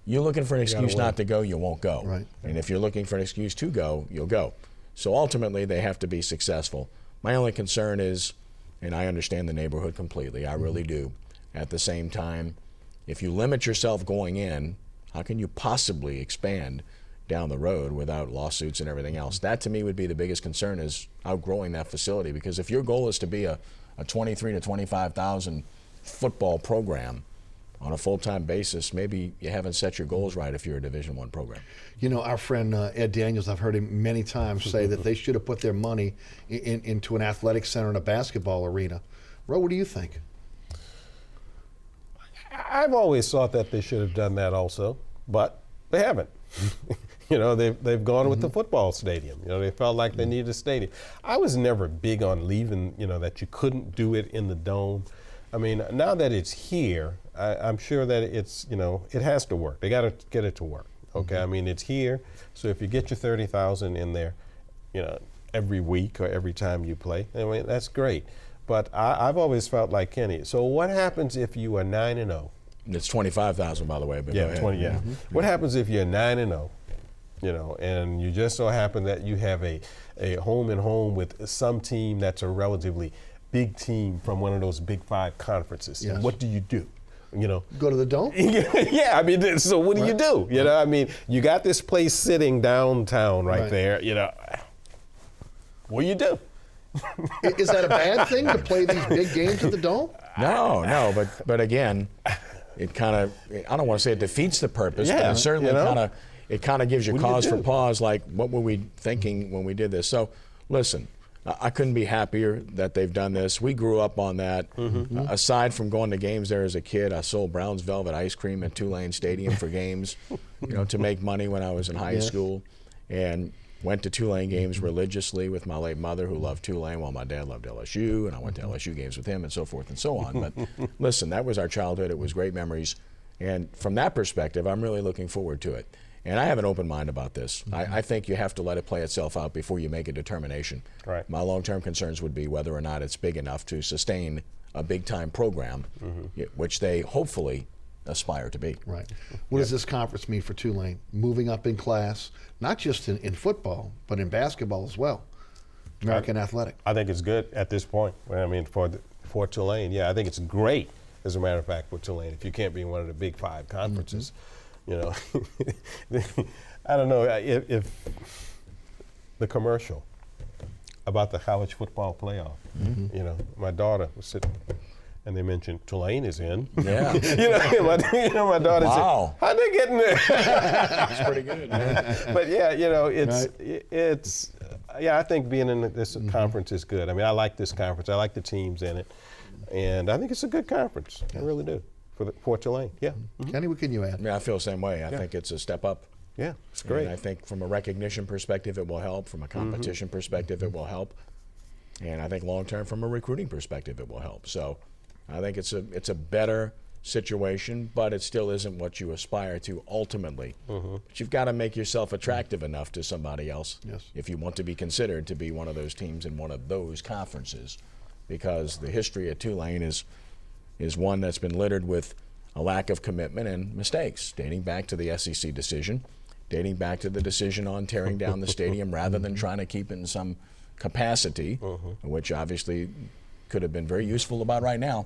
you're looking for an excuse not to go, you won't go. And if you're looking for an excuse to go, you'll go. So ultimately, they have to be successful. My only concern is, and I understand the neighborhood completely, I really do. At the same time, if you limit yourself going in, how can you possibly expand down the road without lawsuits and everything else? That to me would be the biggest concern, is outgrowing that facility. Because if your goal is to be a 23,000 to 25,000 football program on a full-time basis, maybe you haven't set your goals right if you're a Division I program. You know, our friend Ed Daniels, I've heard him many times say that they should have put their money into an athletic center and a basketball arena. Ro, what do you think? I've always thought that they should have done that also, but they haven't. You know, they've gone with the football stadium. You know, they felt like they needed a stadium. I was never big on leaving, you know, that you couldn't do it in the Dome. I mean, now that it's here, I'm sure that it's, you know, it has to work. They got to get it to work. Okay, I mean, it's here. So if you get your 30,000 in there, you know, every week or every time you play, I mean, that's great. But I've always felt like Kenny. So what happens if you are 9-0? It's 25,000, by the way. But Yeah, 20. Yeah. What happens if you're 9-0? You know, and you just so happen that you have a home and home with some team that's a relatively big team from one of those Big Five conferences. Yes. And what do you do? You know, Go to the Dome? yeah. I mean, so what do you do? You know, I mean, you got this place sitting downtown right there. You know, what do you do? Is that a bad thing to play these big games at the Dome? No, but again, it kind of, I don't want to say it defeats the purpose, but it certainly kind of gives you cause for pause, like what were we thinking when we did this? So listen, I couldn't be happier that they've done this. We grew up on that. Aside from going to games there as a kid, I sold Brown's Velvet ice cream at Tulane Stadium for games, you know, to make money when I was in high school, and went to Tulane games religiously with my late mother, who loved Tulane while my dad loved LSU, and I went to LSU games with him, and so forth and so on. But listen, that was our childhood. It was great memories. And from that perspective, I'm really looking forward to it. And I have an open mind about this. I think you have to let it play itself out before you make a determination. Right. My long-term concerns would be whether or not it's big enough to sustain a big-time program, which they hopefully aspire to be. Right. What does this conference mean for Tulane? Moving up in class, not just in football, but in basketball as well. American Athletic. I think it's good at this point. I mean, for Tulane, yeah, I think it's great, as a matter of fact, for Tulane, if you can't be in one of the Big Five conferences. You know, I don't know if the commercial about the college football playoff, you know, my daughter was sitting, and they mentioned Tulane is in. Yeah. My daughter Wow. said, how'd they get in there? That's pretty good, man. But yeah, you know, it's I think being in this conference is good. I mean, I like this conference. I like the teams in it, and I think it's a good conference. I really do for Tulane. Yeah. Kenny, what can you add? I feel the same way. I think it's a step up. Yeah, it's great. And I think from a recognition perspective, it will help. From a competition perspective, it will help. And I think long-term, from a recruiting perspective, it will help. So I think it's a better situation, but it still isn't what you aspire to ultimately. But you've got to make yourself attractive enough to somebody else if you want to be considered to be one of those teams in one of those conferences, because the history at Tulane is one that's been littered with a lack of commitment and mistakes, dating back to the SEC decision, dating back to the decision on tearing down the stadium rather than trying to keep it in some capacity, which obviously could have been very useful about right now.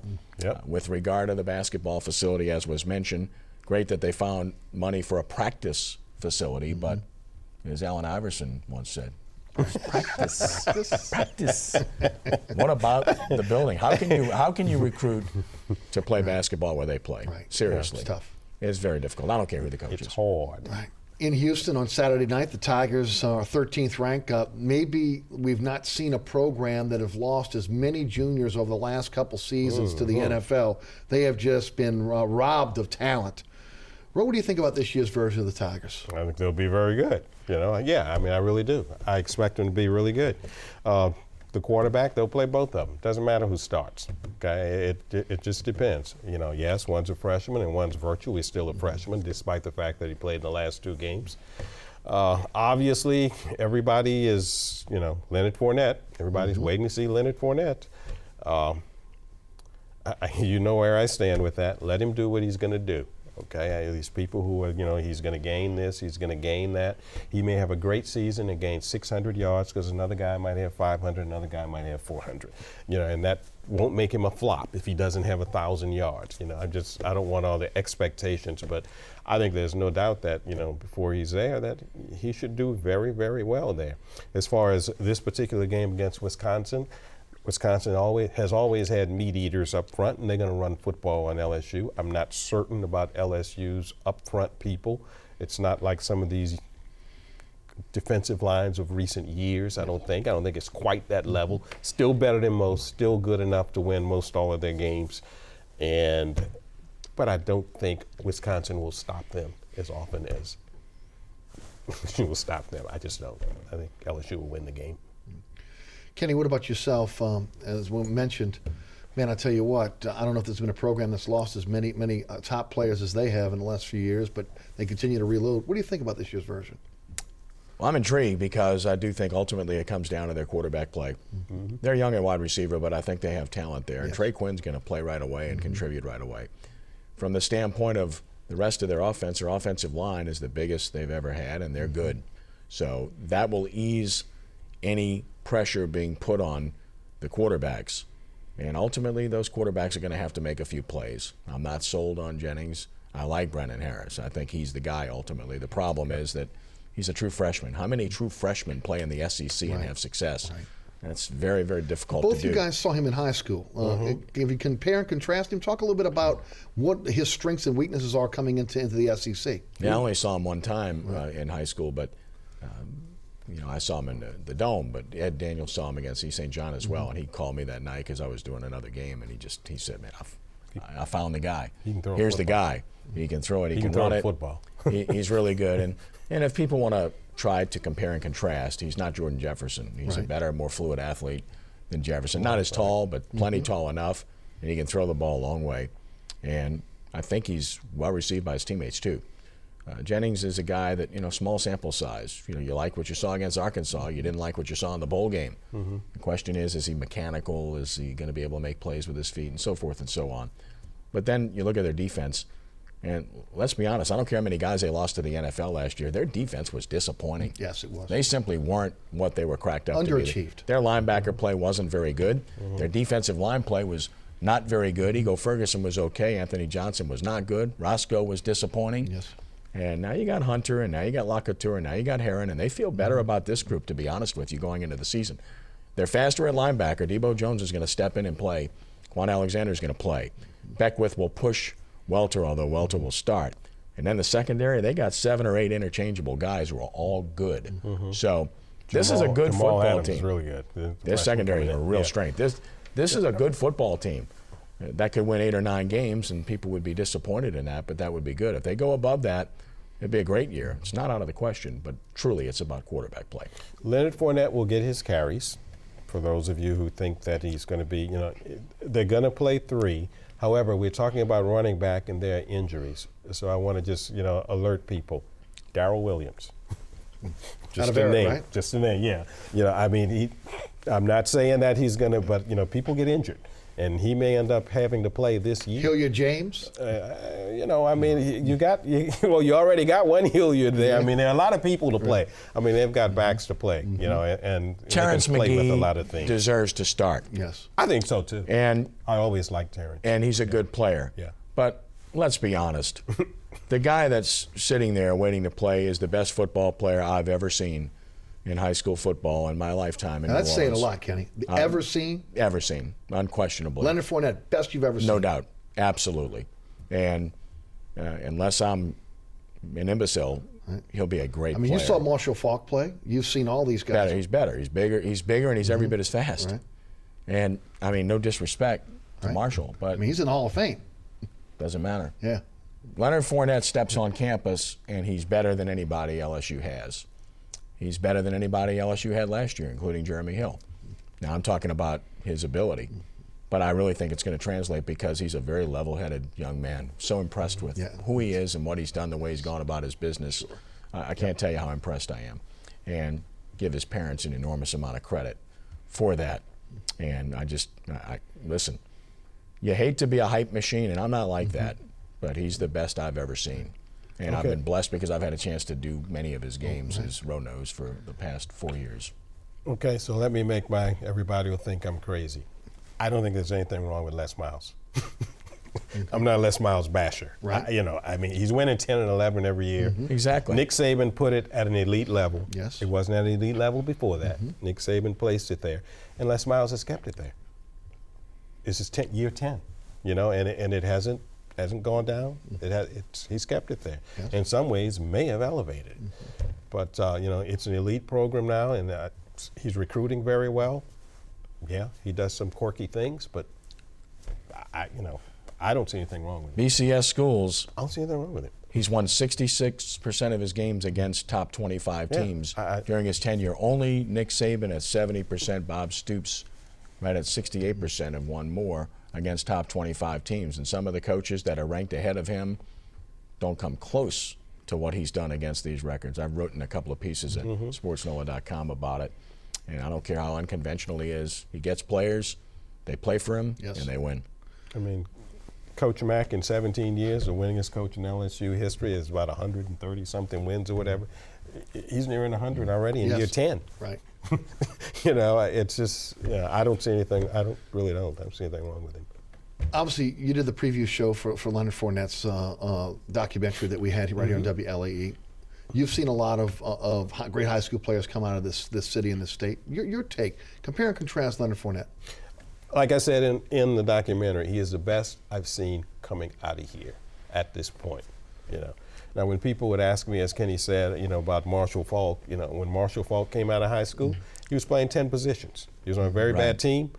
With regard to the basketball facility, as was mentioned, great that they found money for a practice facility, but as Allen Iverson once said, practice. What about the building? How can you recruit to play basketball where they play? Seriously. It's tough. It's very difficult. I don't care who the coach is. It's hard. In Houston on Saturday night, the Tigers are 13th ranked. Maybe we've not seen a program that have lost as many juniors over the last couple seasons to the NFL. They have just been robbed of talent. Ro, what do you think about this year's version of the Tigers? I think they'll be very good. You know, yeah, I mean, I really do. I expect them to be really good. The quarterback, they'll play both of them. Doesn't matter who starts. Okay, it just depends. You know, yes, one's a freshman and one's virtually still a freshman, despite the fact that he played in the last two games. Obviously, everybody is, you know, Leonard Fournette. Everybody's waiting to see Leonard Fournette. You know where I stand with that. Let him do what he's going to do. Okay, these people who are, you know, he's going to gain this, he's going to gain that. He may have a great season and gain 600 yards because another guy might have 500, another guy might have 400. You know, and that won't make him a flop if he doesn't have 1,000 yards. You know, I don't want all the expectations, but I think there's no doubt that, you know, before he's there, that he should do very, very well there. As far as this particular game against Wisconsin has always had meat eaters up front, and they're going to run football on LSU. I'm not certain about LSU's up front people. It's not like some of these defensive lines of recent years, I don't think. I don't think it's quite that level. Still better than most, still good enough to win most all of their games. But I don't think Wisconsin will stop them as often as LSU will stop them. I just don't. I think LSU will win the game. Kenny, what about yourself? As we mentioned, man, I tell you what, I don't know if there's been a program that's lost as many top players as they have in the last few years, but they continue to reload. What do you think about this year's version? Well, I'm intrigued because I do think ultimately it comes down to their quarterback play. Mm-hmm. They're young at wide receiver, but I think they have talent there. Yes. And Trey Quinn's going to play right away and contribute right away. From the standpoint of the rest of their offensive line is the biggest they've ever had, and they're good. So that will ease any pressure being put on the quarterbacks. And ultimately, those quarterbacks are going to have to make a few plays. I'm not sold on Jennings. I like Brennan Harris. I think he's the guy ultimately. The problem is that he's a true freshman. How many true freshmen play in the SEC and have success? Right. That's very, very difficult to do. Both you guys saw him in high school. If you compare and contrast him, talk a little bit about what his strengths and weaknesses are coming into the SEC. Yeah, I only saw him one time in high school, but I saw him in the Dome. But Ed Daniels saw him against East St. John as well, and he called me that night because I was doing another game, and he said, "Man, I found the guy. Here's the guy. He can throw it. He can run it. Football. He's really good." And if people want to try to compare and contrast, he's not Jordan Jefferson. He's a better, more fluid athlete than Jefferson. Not as tall, but plenty tall enough, and he can throw the ball a long way. And I think he's well received by his teammates too. Jennings is a guy that, small sample size. You like what you saw against Arkansas. You didn't like what you saw in the bowl game. Mm-hmm. The question is he mechanical? Is he going to be able to make plays with his feet and so forth and so on? But then you look at their defense, and let's be honest, I don't care how many guys they lost to the NFL last year. Their defense was disappointing. Yes, it was. They simply weren't what they were cracked up to be. Underachieved. Their linebacker play wasn't very good. Mm-hmm. Their defensive line play was not very good. Ego Ferguson was okay. Anthony Johnson was not good. Roscoe was disappointing. Yes. And now you got Hunter, and now you got Locouture, and now you got Heron, and they feel better about this group, to be honest with you, going into the season. They're faster at linebacker. Debo Jones is going to step in and play. Quan Alexander is going to play. Beckwith will push Welter, although Welter will start. And then the secondary, they got 7 or 8 interchangeable guys who are all good. Mm-hmm. So this is a good football Adams team. Is really good. Their secondary is a real strength. This is a good football team. That could win 8 or 9 games, and people would be disappointed in that, but that would be good. If they go above that, it'd be a great year. It's not out of the question, but truly it's about quarterback play. Leonard Fournette will get his carries. For those of you who think that he's going to be, they're going to play 3. However, we're talking about running back and their injuries. So I want to just, alert people. Darrell Williams. Just a name. Right? Just a name, yeah. I'm not saying that he's going to, but, people get injured. And he may end up having to play this year. Hilliard James? You already got one Hilliard there. There are a lot of people to play. They've got backs to play, and Terrence they can play McGee with a lot of things. Deserves to start. Yes. I think so, too. And I always liked Terrence. And he's a good player. Yeah. But let's be honest. The guy that's sitting there waiting to play is the best football player I've ever seen in high school football in my lifetime. Now that's saying a lot, Kenny. Ever seen? Ever seen, unquestionably. Leonard Fournette, best you've ever seen. No doubt, absolutely. And unless I'm an imbecile, he'll be a great player. You saw Marshall Faulk play. You've seen all these guys. He's better. He's bigger, and he's every bit as fast. Right. And, no disrespect to Marshall, but he's in the Hall of Fame. Doesn't matter. Yeah. Leonard Fournette steps on campus, and he's better than anybody LSU has. He's better than anybody LSU had last year, including Jeremy Hill. Now, I'm talking about his ability, but I really think it's going to translate because he's a very level-headed young man. So impressed with who he is and what he's done, the way he's gone about his business. I can't tell you how impressed I am. And give his parents an enormous amount of credit for that. And listen, you hate to be a hype machine, and I'm not like that, but he's the best I've ever seen. And I've been blessed because I've had a chance to do many of his games as road nose for the past 4 years. Okay, so let me make everybody will think I'm crazy. I don't think there's anything wrong with Les Miles. I'm not a Les Miles basher. Right. He's winning 10 and 11 every year. Mm-hmm. Exactly. Nick Saban put it at an elite level. Yes. It wasn't at an elite level before that. Nick Saban placed it there. And Les Miles has kept it there. This is year 10, and it hasn't gone down. He's kept it there. Yes. In some ways, may have elevated. But it's an elite program now, and he's recruiting very well. Yeah, he does some quirky things, but I don't see anything wrong with it. BCS schools. I don't see anything wrong with it. He's won 66% of his games against top 25 teams during his tenure. Only Nick Saban at 70%, Bob Stoops right at 68% have won more against top 25 teams. And some of the coaches that are ranked ahead of him don't come close to what he's done against these records. I've written a couple of pieces at sportsnola.com about it. And I don't care how unconventional he is. He gets players, they play for him, and they win. I mean, Coach Mack in 17 years, the winningest coach in LSU history, is about 130-something wins or whatever. He's nearing 100 already in year 10. Right. You know, it's just, I don't see anything. I really don't see anything wrong with him. Obviously, you did the preview show for Leonard Fournette's documentary that we had right here on WLAE. You've seen a lot of great high school players come out of this city and this state. Your take, compare and contrast Leonard Fournette. Like I said in the documentary, he is the best I've seen coming out of here at this point. You know, now when people would ask me, as Kenny said, you know, about Marshall Faulk, you know, when Marshall Faulk came out of high school, he was playing 10 positions. He was on a very bad team,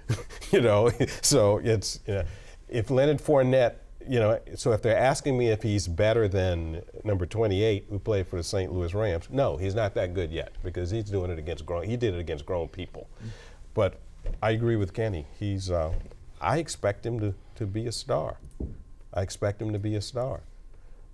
you know. So it's, you know, if Leonard Fournette, you know, so if they're asking me if he's better than number 28 who played for the St. Louis Rams, no, he's not that good yet because he's doing it against he did it against grown people. But I agree with Kenny. He's, I expect him to be a star. I expect him to be a star.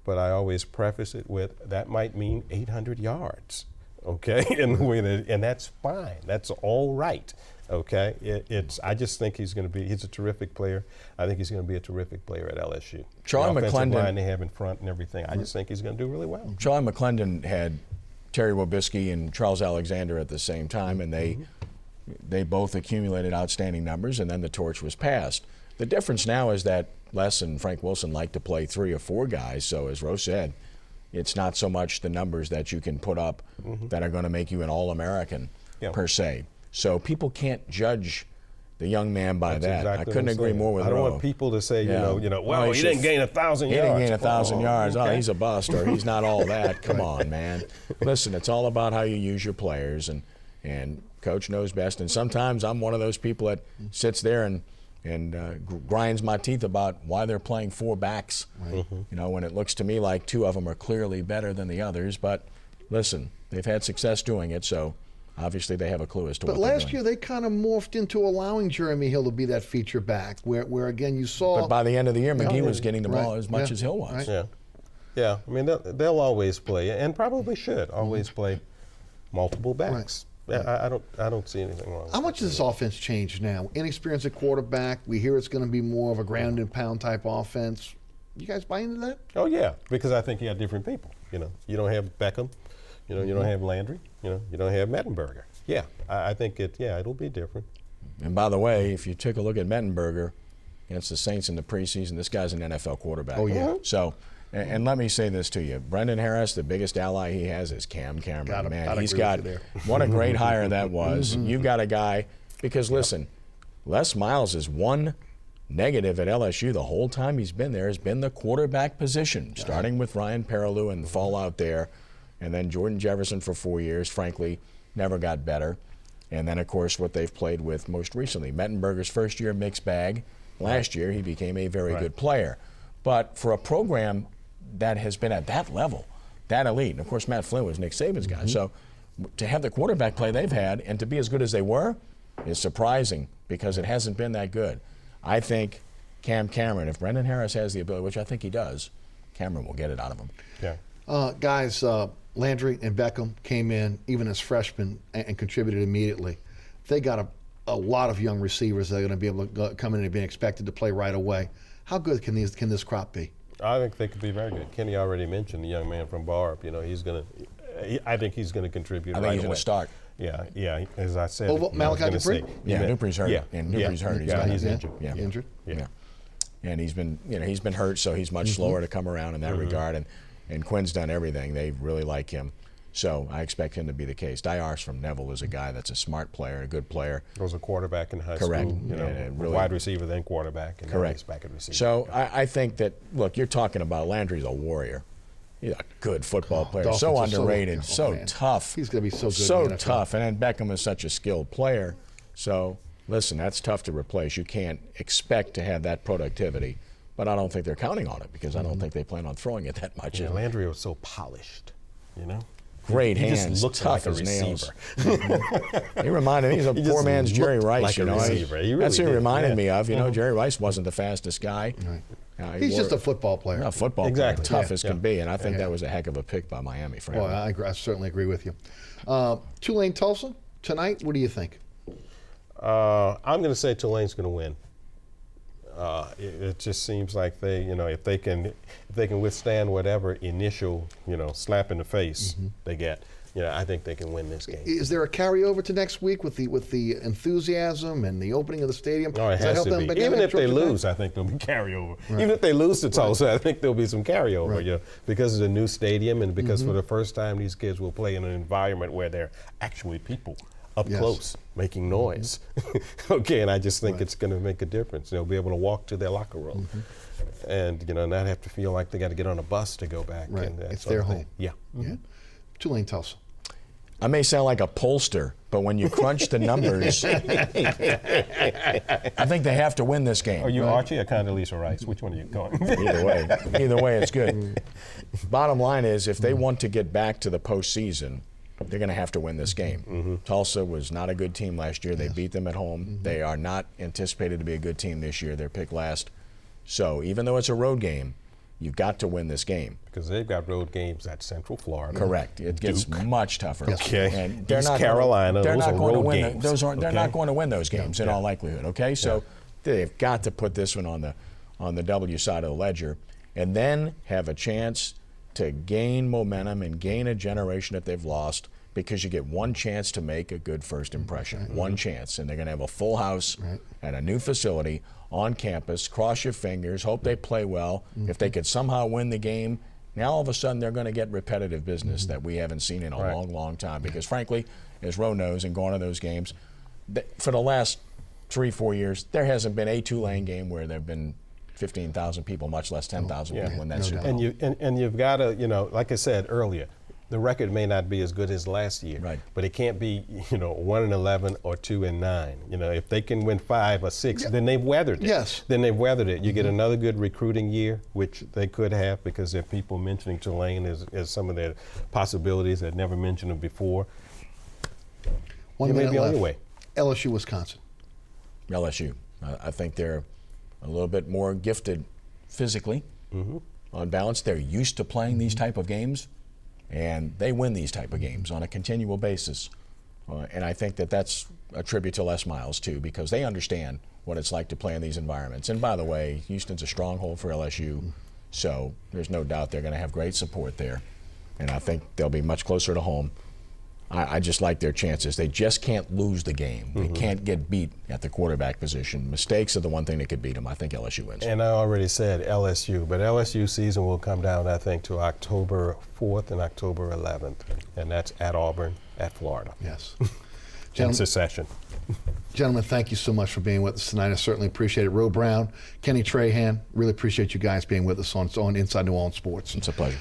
But I always preface it with, that might mean 800 yards, okay? And that's fine. That's all right, okay? I just think he's a terrific player. I think he's going to be a terrific player at LSU. Charlie the offensive McClendon, line they have in front and everything, I just think he's going to do really well. Charlie McClendon had Terry Wabisky and Charles Alexander at the same time, and they both accumulated outstanding numbers, and then the torch was passed. The difference now is that Les and Frank Wilson like to play 3 or 4 guys, so as Rose said, it's not so much the numbers that you can put up that are going to make you an All-American per se. So people can't judge the young man by that. Exactly I couldn't agree more with I don't Roe. want people to say, well, he should, didn't gain 1,000 yards. He didn't gain 1,000 yards. Okay. Oh, he's a bust, or he's not all that. Come on, man. Listen, it's all about how you use your players, and Coach knows best. And sometimes I'm one of those people that sits there and grinds my teeth about why they're playing 4 backs. You know, when it looks to me like 2 of them are clearly better than the others. But listen, they've had success doing it, so obviously they have a clue as to what they're doing. But last year they kind of morphed into allowing Jeremy Hill to be that feature back, where again you saw. But by the end of the year, McGee was getting the ball as much as Hill was. Yeah. I mean, they'll always play, and probably should always play multiple backs. Yeah, I don't see anything wrong with How much has this offense changed now? Inexperienced at quarterback. We hear it's going to be more of a ground and pound type offense. You guys buy into that? Oh yeah, because I think you have different people. You know, you don't have Beckham. You know, you don't have Landry. You know, you don't have Mettenberger. Yeah, I think it'll be different. And by the way, if you took a look at Mettenberger against the Saints in the preseason, this guy's an NFL quarterback. Oh yeah. So. And let me say this to you. Brendan Harris, the biggest ally he has is Cam Cameron. Man, he's got, what a great hire that was. You've got a guy, because listen, Les Miles is one negative at LSU the whole time he's been there has been the quarterback position, starting with Ryan Perilou and the fallout there, and then Jordan Jefferson for 4 years, frankly, never got better. And then, of course, what they've played with most recently. Mettenberger's first year, mixed bag. Last year, he became a very good player. But for a program that has been at that level, that elite. And of course, Matt Flynn was Nick Saban's guy. So to have the quarterback play they've had and to be as good as they were is surprising because it hasn't been that good. I think Cam Cameron, if Brendan Harris has the ability, which I think he does, Cameron will get it out of him. Yeah. Guys, Landry and Beckham came in even as freshmen and contributed immediately. They got a lot of young receivers that are going to be able to come in and be expected to play right away. How good can this crop be? I think they could be very good. Kenny already mentioned the young man from Barb. You know, I think he's going to contribute right away. I think he's going to start. Yeah. As I said, Malachi Dupree? Dupree's hurt. Dupree's hurt. He's injured. Injured? Yeah. And he's been hurt, so he's much slower to come around in that regard. And Quinn's done everything. They really like him. So I expect him to be the case. Diarse from Neville is a guy that's a smart player, a good player. Was a quarterback in high Correct. school. You know, really, wide receiver, then quarterback, and correct. Now he's back at receiver. So I think that, look, you're talking about Landry's a warrior. He's a good football player, so underrated, so tough. He's going to be so good. So tough, and then Beckham is such a skilled player. So listen, that's tough to replace. You can't expect to have that productivity but I don't think they're counting on it because I don't think they plan on throwing it that much. Yeah, Landry was so polished, Great he hands, just looked tough like a as nails. receiver. He reminded me, he's a He poor just man's Jerry looked Rice. like a receiver. He really That's who he did, reminded yeah. me of. Jerry Rice wasn't the fastest guy. Right. He's just a football player. A football Exactly. player, tough Yeah, as can yeah. be, and I think that was a heck of a pick by Miami, frankly. Well, I certainly agree with you. Tulane Tulsa tonight. What do you think? I'm going to say Tulane's going to win. It just seems like they, if they can withstand whatever initial, slap in the face they get, I think they can win this game. Is there a carryover to next week with the enthusiasm and the opening of the stadium? Oh, it has to be. Even if they lose, I think there'll be carryover. Right. Even if they lose to Tulsa, I think there'll be some carryover. Because of the new stadium and because for the first time these kids will play in an environment where they're actually people up close making noise. Okay, and I just think it's going to make a difference. They'll be able to walk to their locker room and not have to feel like they got to get on a bus to go back. Right, and it's their home. Yeah. Yeah. Tulane Tulsa. I may sound like a pollster, but when you crunch the numbers, I think they have to win this game. Are you Archie or Condoleezza Rice? Which one are you going? Either way, it's good. Bottom line is, if they want to get back to the postseason, they're going to have to win this game. Tulsa was not a good team last year. They beat them at home. They are not anticipated to be a good team this year. They're picked last. So even though it's a road game, you've got to win this game. Because they've got road games at Central Florida. Correct. It gets Duke. Much tougher. Okay. And they're East not Carolina, they're those not are going to road win games. They're not going to win those games in all likelihood. Okay, so they've got to put this one on the W side of the ledger, and then have a chance to gain momentum and gain a generation that they've lost. Because you get one chance to make a good first impression, one chance, and they're going to have a full house at a new facility on campus. Cross your fingers, hope they play well. If they could somehow win the game, now all of a sudden they're going to get repetitive business that we haven't seen in a long, long time. Because frankly, as Roe knows and going to those games, for the last 3-4 years, there hasn't been a Tulane game where there have been 15,000 people, much less 10,000 people in that Super Bowl. And you've got to, like I said earlier, the record may not be as good as last year, but it can't be, 1-11 or 2-9. If they can win 5 or 6, then they've weathered it. Yes. Then they've weathered it. You get another good recruiting year, which they could have because there are people mentioning Tulane as some of their possibilities that never mentioned them before. One you may minute be on left. your way. LSU, Wisconsin. LSU. I think they're a little bit more gifted physically. On balance, they're used to playing these type of games. And they win these type of games on a continual basis. And I think that's a tribute to Les Miles, too, because they understand what it's like to play in these environments. And by the way, Houston's a stronghold for LSU, so there's no doubt they're going to have great support there. And I think they'll be much closer to home. I just like their chances. They just can't lose the game. They can't get beat at the quarterback position. Mistakes are the one thing that could beat them. I think LSU wins. And I already said LSU, but LSU season will come down, I think, to October 4th and October 11th. And that's at Auburn, at Florida. Yes. In secession. Gentlemen, thank you so much for being with us tonight. I certainly appreciate it. Roe Brown, Kenny Trahan, really appreciate you guys being with us on Inside New Orleans Sports. It's a pleasure.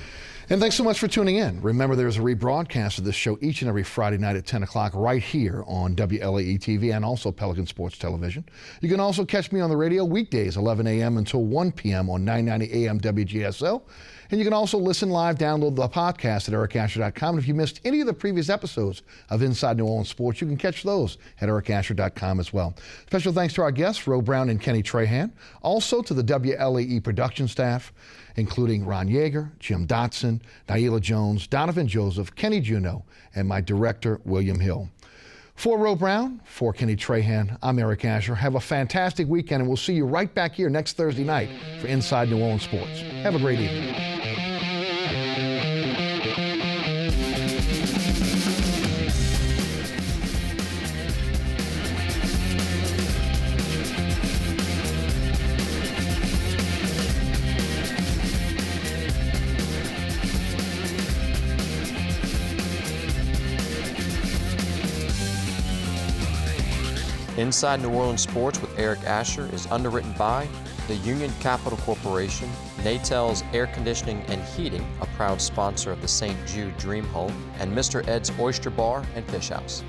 And thanks so much for tuning in. Remember, there's a rebroadcast of this show each and every Friday night at 10 o'clock right here on WLAE TV and also Pelican Sports Television. You can also catch me on the radio weekdays, 11 a.m. until 1 p.m. on 990 AM WGSO. And you can also listen live, download the podcast at ericasher.com. And if you missed any of the previous episodes of Inside New Orleans Sports, you can catch those at ericasher.com as well. Special thanks to our guests, Roe Brown and Kenny Trahan. Also to the WLAE production staff, including Ron Yeager, Jim Dotson, Naila Jones, Donovan Joseph, Kenny Juneau, and my director, William Hill. For Roe Brown, for Kenny Trahan, I'm Eric Asher. Have a fantastic weekend, and we'll see you right back here next Thursday night for Inside New Orleans Sports. Have a great evening. Inside New Orleans Sports with Eric Asher is underwritten by the Union Capital Corporation, Natel's Air Conditioning and Heating, a proud sponsor of the St. Jude Dream Home, and Mr. Ed's Oyster Bar and Fish House.